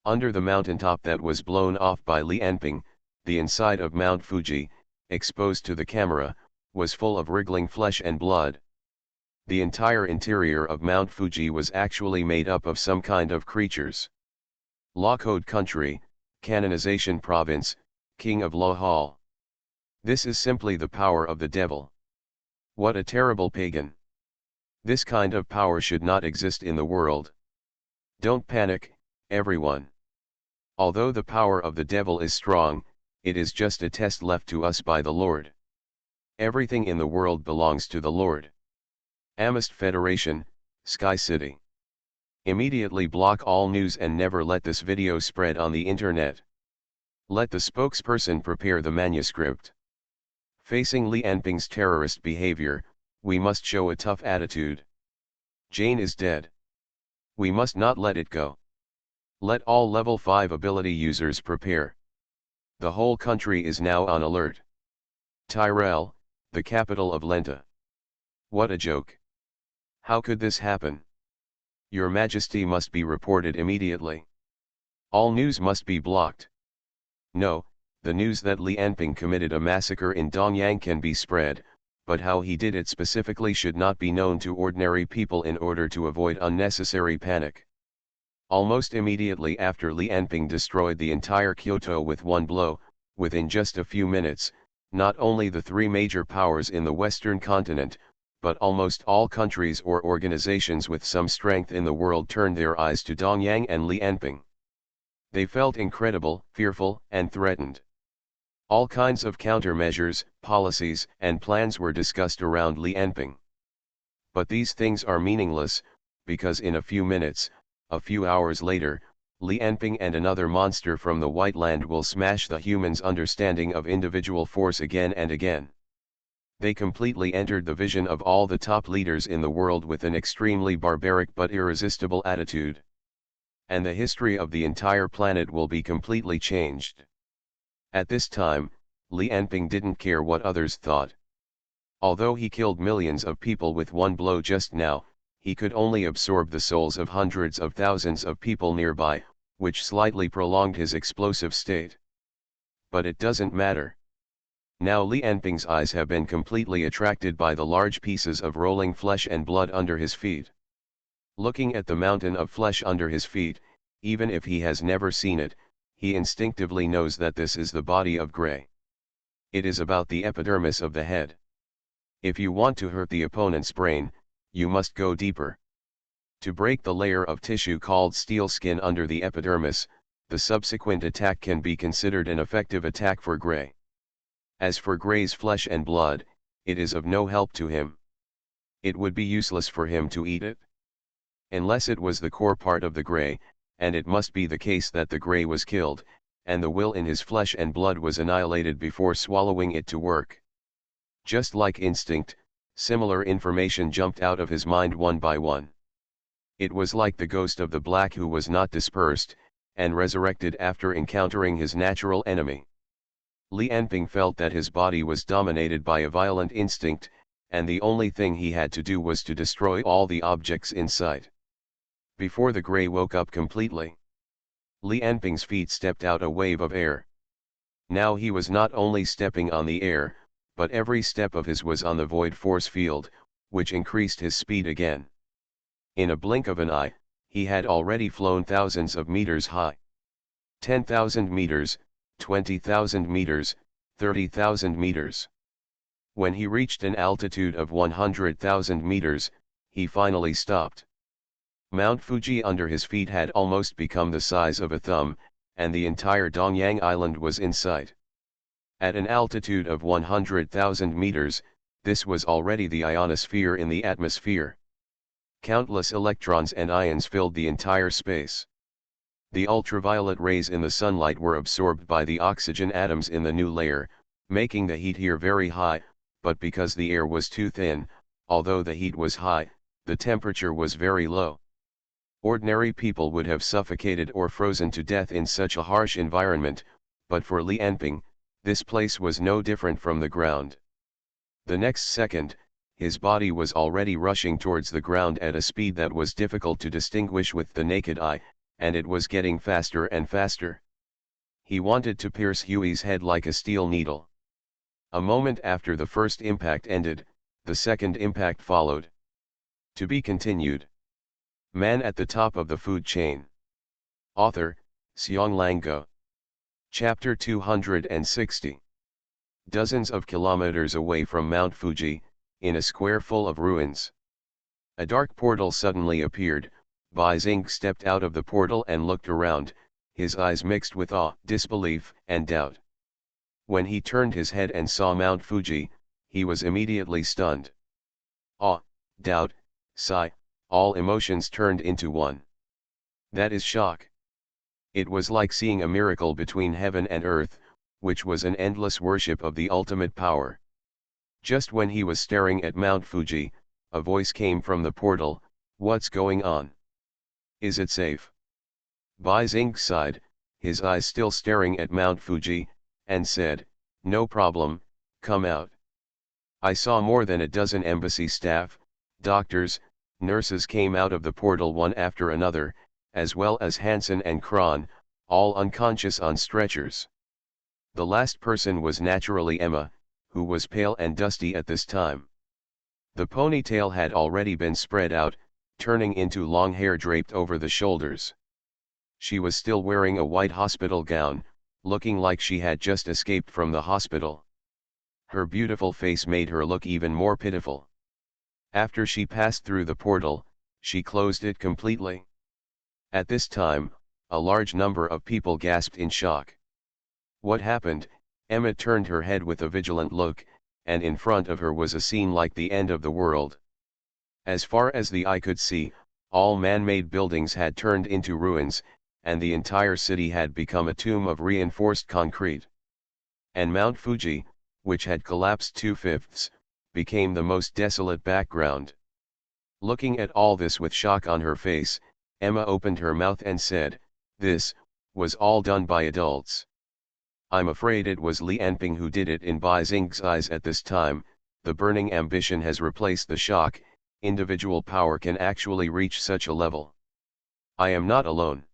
Under the mountaintop that was blown off by Li Anping, the inside of Mount Fuji, exposed to the camera, was full of wriggling flesh and blood. The entire interior of Mount Fuji was actually made up of some kind of creatures. Law Code Country, Canonization Province, King of Lohal. This is simply the power of the devil. What a terrible pagan. This kind of power should not exist in the world. Don't panic, everyone. Although the power of the devil is strong, it is just a test left to us by the Lord. Everything in the world belongs to the Lord. Amist Federation, Sky City. Immediately block all news and never let this video spread on the internet. Let the spokesperson prepare the manuscript. Facing Li Anping's terrorist behavior, we must show a tough attitude. Jane is dead. We must not let it go. Let all level 5 ability users prepare. The whole country is now on alert. Tyrell, the capital of Lenta. What a joke. How could this happen? Your Majesty must be reported immediately. All news must be blocked. No, the news that Li Anping committed a massacre in Dongyang can be spread, but how he did it specifically should not be known to ordinary people in order to avoid unnecessary panic. Almost immediately after Li Anping destroyed the entire Kyoto with one blow, within just a few minutes, not only the 3 major powers in the Western continent, but almost all countries or organizations with some strength in the world turned their eyes to Dongyang and Li Anping. They felt incredible, fearful, and threatened. All kinds of countermeasures, policies, and plans were discussed around Li Anping. But these things are meaningless, because in a few minutes, a few hours later, Li Anping and another monster from the White Land will smash the humans' understanding of individual force again and again. They completely entered the vision of all the top leaders in the world with an extremely barbaric but irresistible attitude. And the history of the entire planet will be completely changed. At this time, Li Anping didn't care what others thought. Although he killed millions of people with one blow just now, he could only absorb the souls of hundreds of thousands of people nearby, which slightly prolonged his explosive state. But it doesn't matter. Now Li Anping's eyes have been completely attracted by the large pieces of rolling flesh and blood under his feet. Looking at the mountain of flesh under his feet, even if he has never seen it, he instinctively knows that this is the body of Grey. It is about the epidermis of the head. If you want to hurt the opponent's brain, you must go deeper. To break the layer of tissue called steel skin under the epidermis, the subsequent attack can be considered an effective attack for Grey. As for Grey's flesh and blood, it is of no help to him. It would be useless for him to eat it. Unless it was the core part of the Grey, and it must be the case that the Grey was killed, and the will in his flesh and blood was annihilated before swallowing it to work. Just like instinct, similar information jumped out of his mind one by one. It was like the ghost of the Black who was not dispersed, and resurrected after encountering his natural enemy. Li Anping felt that his body was dominated by a violent instinct, and the only thing he had to do was to destroy all the objects in sight. Before the Grey woke up completely, Li Anping's feet stepped out a wave of air. Now he was not only stepping on the air, but every step of his was on the void force field, which increased his speed again. In a blink of an eye, he had already flown thousands of meters high. 10,000 meters, 20,000 meters, 30,000 meters. When he reached an altitude of 100,000 meters, he finally stopped. Mount Fuji under his feet had almost become the size of a thumb, and the entire Dongyang Island was in sight. At an altitude of 100,000 meters, this was already the ionosphere in the atmosphere. Countless electrons and ions filled the entire space. The ultraviolet rays in the sunlight were absorbed by the oxygen atoms in the new layer, making the heat here very high, but because the air was too thin, although the heat was high, the temperature was very low. Ordinary people would have suffocated or frozen to death in such a harsh environment, but for Li Anping, this place was no different from the ground. The next second, his body was already rushing towards the ground at a speed that was difficult to distinguish with the naked eye, and it was getting faster and faster. He wanted to pierce Huey's head like a steel needle. A moment after the first impact ended, the second impact followed. To be continued. Man at the top of the food chain. Author, Xianglang Go. Chapter 260. Dozens of kilometers away from Mount Fuji, in a square full of ruins. A dark portal suddenly appeared. Bai Xing stepped out of the portal and looked around, his eyes mixed with awe, disbelief, and doubt. When he turned his head and saw Mount Fuji, he was immediately stunned. Awe, doubt, sigh, all emotions turned into one. That is shock. It was like seeing a miracle between heaven and earth, which was an endless worship of the ultimate power. Just when he was staring at Mount Fuji, a voice came from the portal, "What's going on? Is it safe?" Bai Xing sighed, his eyes still staring at Mount Fuji, and said, "No problem, come out." I saw more than a dozen embassy staff, doctors, nurses came out of the portal one after another, as well as Hansen and Kron, all unconscious on stretchers. The last person was naturally Emma, who was pale and dusty at this time. The ponytail had already been spread out, turning into long hair draped over the shoulders. She was still wearing a white hospital gown, looking like she had just escaped from the hospital. Her beautiful face made her look even more pitiful. After she passed through the portal, she closed it completely. At this time, a large number of people gasped in shock. What happened? Emma turned her head with a vigilant look, and in front of her was a scene like the end of the world. As far as the eye could see, all man-made buildings had turned into ruins, and the entire city had become a tomb of reinforced concrete. And Mount Fuji, which had collapsed 2/5, became the most desolate background. Looking at all this with shock on her face, Emma opened her mouth and said, "This was all done by adults." I'm afraid it was Li Anping who did it. In Bai Xing's eyes at this time, the burning ambition has replaced the shock. Individual power can actually reach such a level. I am not alone.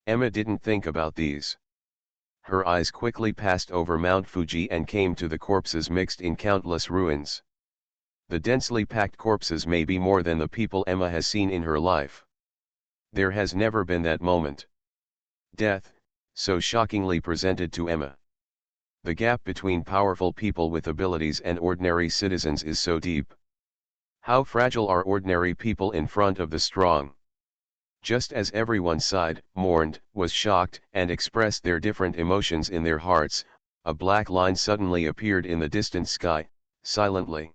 Emma didn't think about these. Her eyes quickly passed over Mount Fuji and came to the corpses mixed in countless ruins. The densely packed corpses may be more than the people Emma has seen in her life. There has never been that moment. Death, so shockingly presented to Emma. The gap between powerful people with abilities and ordinary citizens is so deep. How fragile are ordinary people in front of the strong? Just as everyone sighed, mourned, was shocked, and expressed their different emotions in their hearts, a black line suddenly appeared in the distant sky, silently.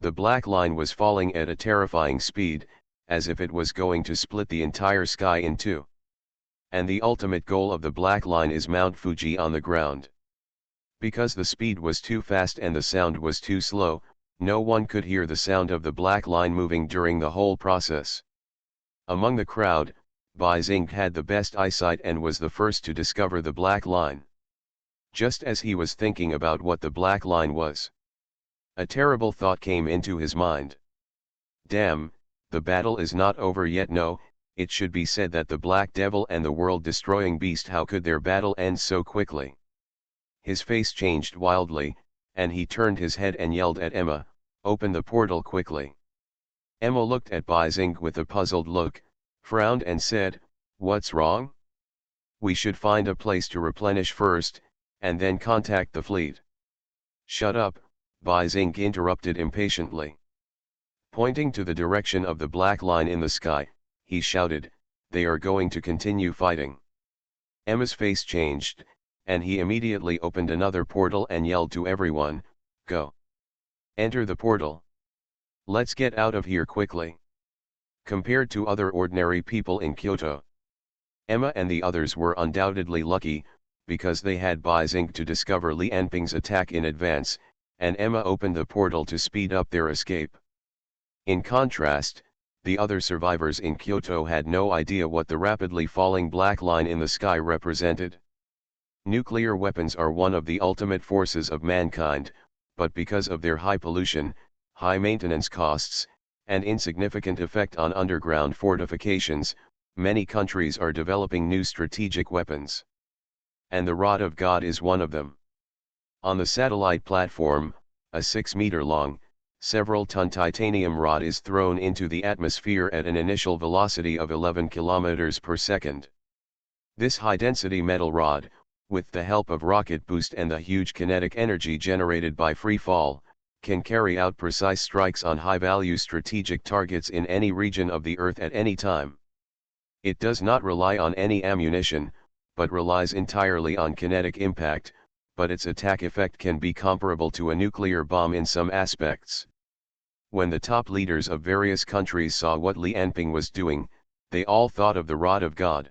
The black line was falling at a terrifying speed, as if it was going to split the entire sky in two. And the ultimate goal of the black line is Mount Fuji on the ground. Because the speed was too fast and the sound was too slow, no one could hear the sound of the black line moving during the whole process. Among the crowd, Bai Xing had the best eyesight and was the first to discover the black line. Just as he was thinking about what the black line was, a terrible thought came into his mind. Damn, the battle is not over yet. No, it should be said that the Black Devil and the world-destroying beast, how could their battle end so quickly? His face changed wildly, and he turned his head and yelled at Emma, "Open the portal quickly." Emma looked at Bai Xing with a puzzled look, frowned and said, "What's wrong? We should find a place to replenish first, and then contact the fleet." "Shut up," Bai Xing interrupted impatiently. Pointing to the direction of the black line in the sky, he shouted, "They are going to continue fighting." Emma's face changed, and he immediately opened another portal and yelled to everyone, "Go! Enter the portal! Let's get out of here quickly." Compared to other ordinary people in Kyoto, Emma and the others were undoubtedly lucky, because they had Bai Xing to discover Li Anping's attack in advance, and Emma opened the portal to speed up their escape. In contrast, the other survivors in Kyoto had no idea what the rapidly falling black line in the sky represented. Nuclear weapons are one of the ultimate forces of mankind, but because of their high pollution, high maintenance costs, and insignificant effect on underground fortifications, many countries are developing new strategic weapons. And the Rod of God is one of them. On the satellite platform, a 6-meter-long, several-ton titanium rod is thrown into the atmosphere at an initial velocity of 11 kilometers per second. This high-density metal rod, with the help of rocket boost and the huge kinetic energy generated by free fall, can carry out precise strikes on high-value strategic targets in any region of the Earth at any time. It does not rely on any ammunition, but relies entirely on kinetic impact, but its attack effect can be comparable to a nuclear bomb in some aspects. When the top leaders of various countries saw what Li Anping was doing, they all thought of the Rod of God.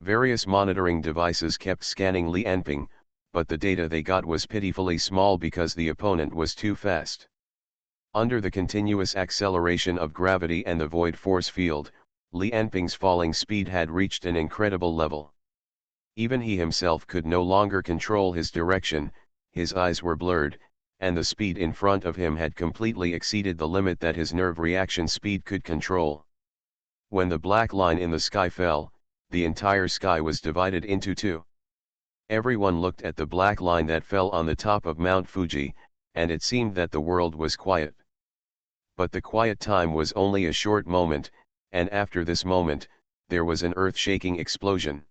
Various monitoring devices kept scanning Li Anping, but the data they got was pitifully small because the opponent was too fast. Under the continuous acceleration of gravity and the void force field, Li Anping's falling speed had reached an incredible level. Even he himself could no longer control his direction, his eyes were blurred, and the speed in front of him had completely exceeded the limit that his nerve reaction speed could control. When the black line in the sky fell, the entire sky was divided into two. Everyone looked at the black line that fell on the top of Mount Fuji, and it seemed that the world was quiet. But the quiet time was only a short moment, and after this moment, there was an earth-shaking explosion.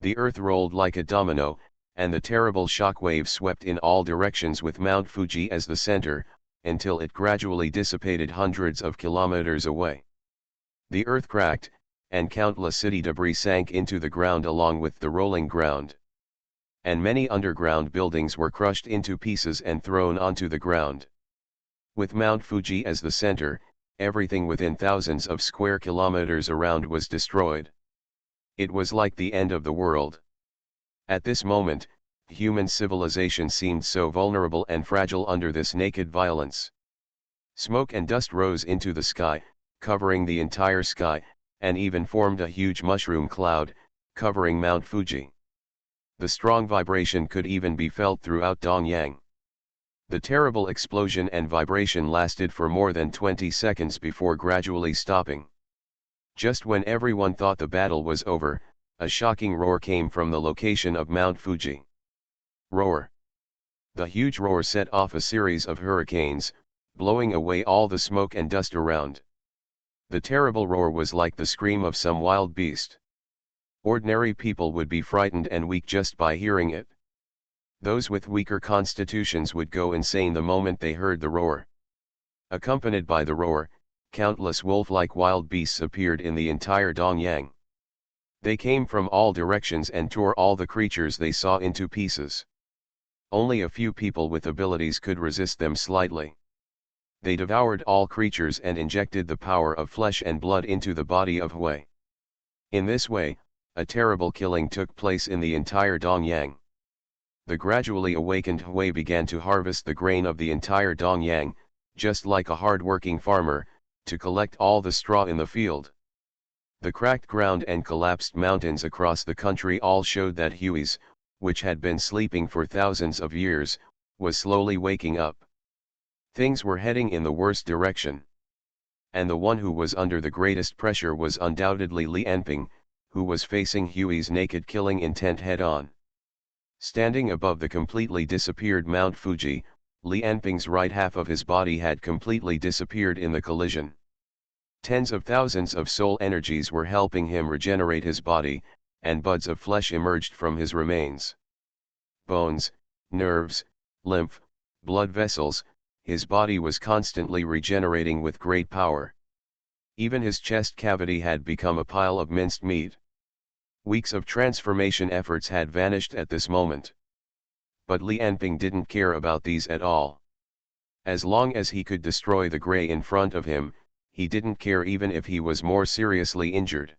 The earth rolled like a domino, and the terrible shock wave swept in all directions with Mount Fuji as the center, until it gradually dissipated hundreds of kilometers away. The earth cracked, and countless city debris sank into the ground along with the rolling ground. And many underground buildings were crushed into pieces and thrown onto the ground. With Mount Fuji as the center, everything within thousands of square kilometers around was destroyed. It was like the end of the world. At this moment, human civilization seemed so vulnerable and fragile under this naked violence. Smoke and dust rose into the sky, covering the entire sky, and even formed a huge mushroom cloud, covering Mount Fuji. The strong vibration could even be felt throughout Dongyang. The terrible explosion and vibration lasted for more than 20 seconds before gradually stopping. Just when everyone thought the battle was over, a shocking roar came from the location of Mount Fuji. Roar. The huge roar set off a series of hurricanes, blowing away all the smoke and dust around. The terrible roar was like the scream of some wild beast. Ordinary people would be frightened and weak just by hearing it. Those with weaker constitutions would go insane the moment they heard the roar. Accompanied by the roar, countless wolf-like wild beasts appeared in the entire Dongyang. They came from all directions and tore all the creatures they saw into pieces. Only a few people with abilities could resist them slightly. They devoured all creatures and injected the power of flesh and blood into the body of Hui. In this way, a terrible killing took place in the entire Dongyang. The gradually awakened Hui began to harvest the grain of the entire Dongyang, just like a hard-working farmer, to collect all the straw in the field. The cracked ground and collapsed mountains across the country all showed that Hui's, which had been sleeping for thousands of years, was slowly waking up. Things were heading in the worst direction. And the one who was under the greatest pressure was undoubtedly Li Anping, who was facing Hui's naked killing intent head-on. Standing above the completely disappeared Mount Fuji, Li Anping's right half of his body had completely disappeared in the collision. Tens of thousands of soul energies were helping him regenerate his body, and buds of flesh emerged from his remains. Bones, nerves, lymph, blood vessels, his body was constantly regenerating with great power. Even his chest cavity had become a pile of minced meat. Weeks of transformation efforts had vanished at this moment. But Li Anping didn't care about these at all. As long as he could destroy the gray in front of him, he didn't care even if he was more seriously injured.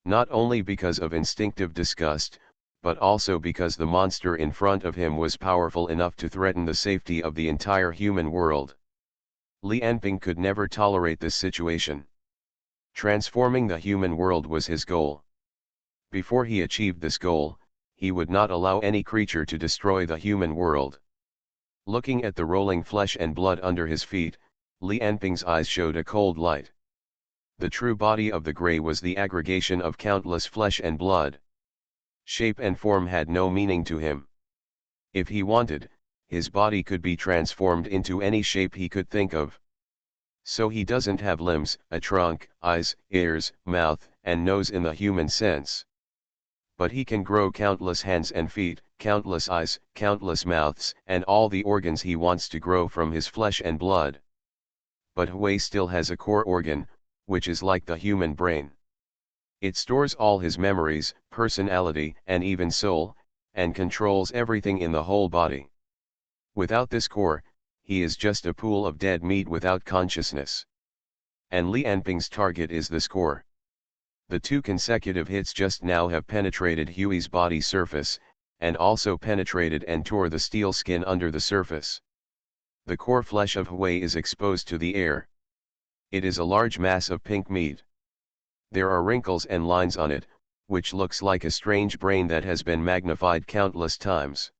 Not only because of instinctive disgust, but also because the monster in front of him was powerful enough to threaten the safety of the entire human world. Li Anping could never tolerate this situation. Transforming the human world was his goal. Before he achieved this goal, he would not allow any creature to destroy the human world. Looking at the rolling flesh and blood under his feet, Li Anping's eyes showed a cold light. The true body of the Grey was the aggregation of countless flesh and blood. Shape and form had no meaning to him. If he wanted, his body could be transformed into any shape he could think of. So he doesn't have limbs, a trunk, eyes, ears, mouth, and nose in the human sense. But he can grow countless hands and feet, countless eyes, countless mouths, and all the organs he wants to grow from his flesh and blood. But Hui still has a core organ, which is like the human brain. It stores all his memories, personality, and even soul, and controls everything in the whole body. Without this core, he is just a pool of dead meat without consciousness. And Li Anping's target is this core. The two consecutive hits just now have penetrated Hui's body surface, and also penetrated and tore the steel skin under the surface. The core flesh of Hui is exposed to the air. It is a large mass of pink meat. There are wrinkles and lines on it, which looks like a strange brain that has been magnified countless times.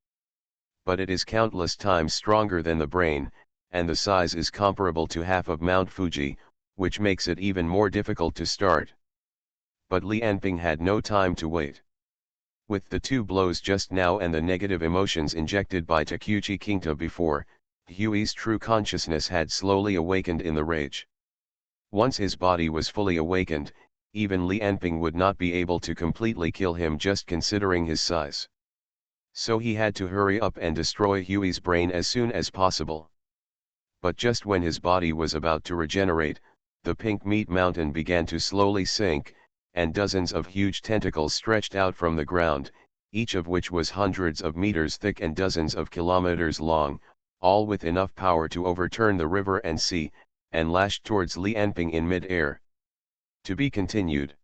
But it is countless times stronger than the brain, and the size is comparable to half of Mount Fuji, which makes it even more difficult to start. But Li Anping had no time to wait. With the two blows just now and the negative emotions injected by Takuchi Kingta before, Hui's true consciousness had slowly awakened in the rage. Once his body was fully awakened, even Li Anping would not be able to completely kill him just considering his size. So he had to hurry up and destroy Hui's brain as soon as possible. But just when his body was about to regenerate, the pink meat mountain began to slowly sink, and dozens of huge tentacles stretched out from the ground, each of which was hundreds of meters thick and dozens of kilometers long, all with enough power to overturn the river and sea, and lashed towards Li Anping in mid-air. To be continued.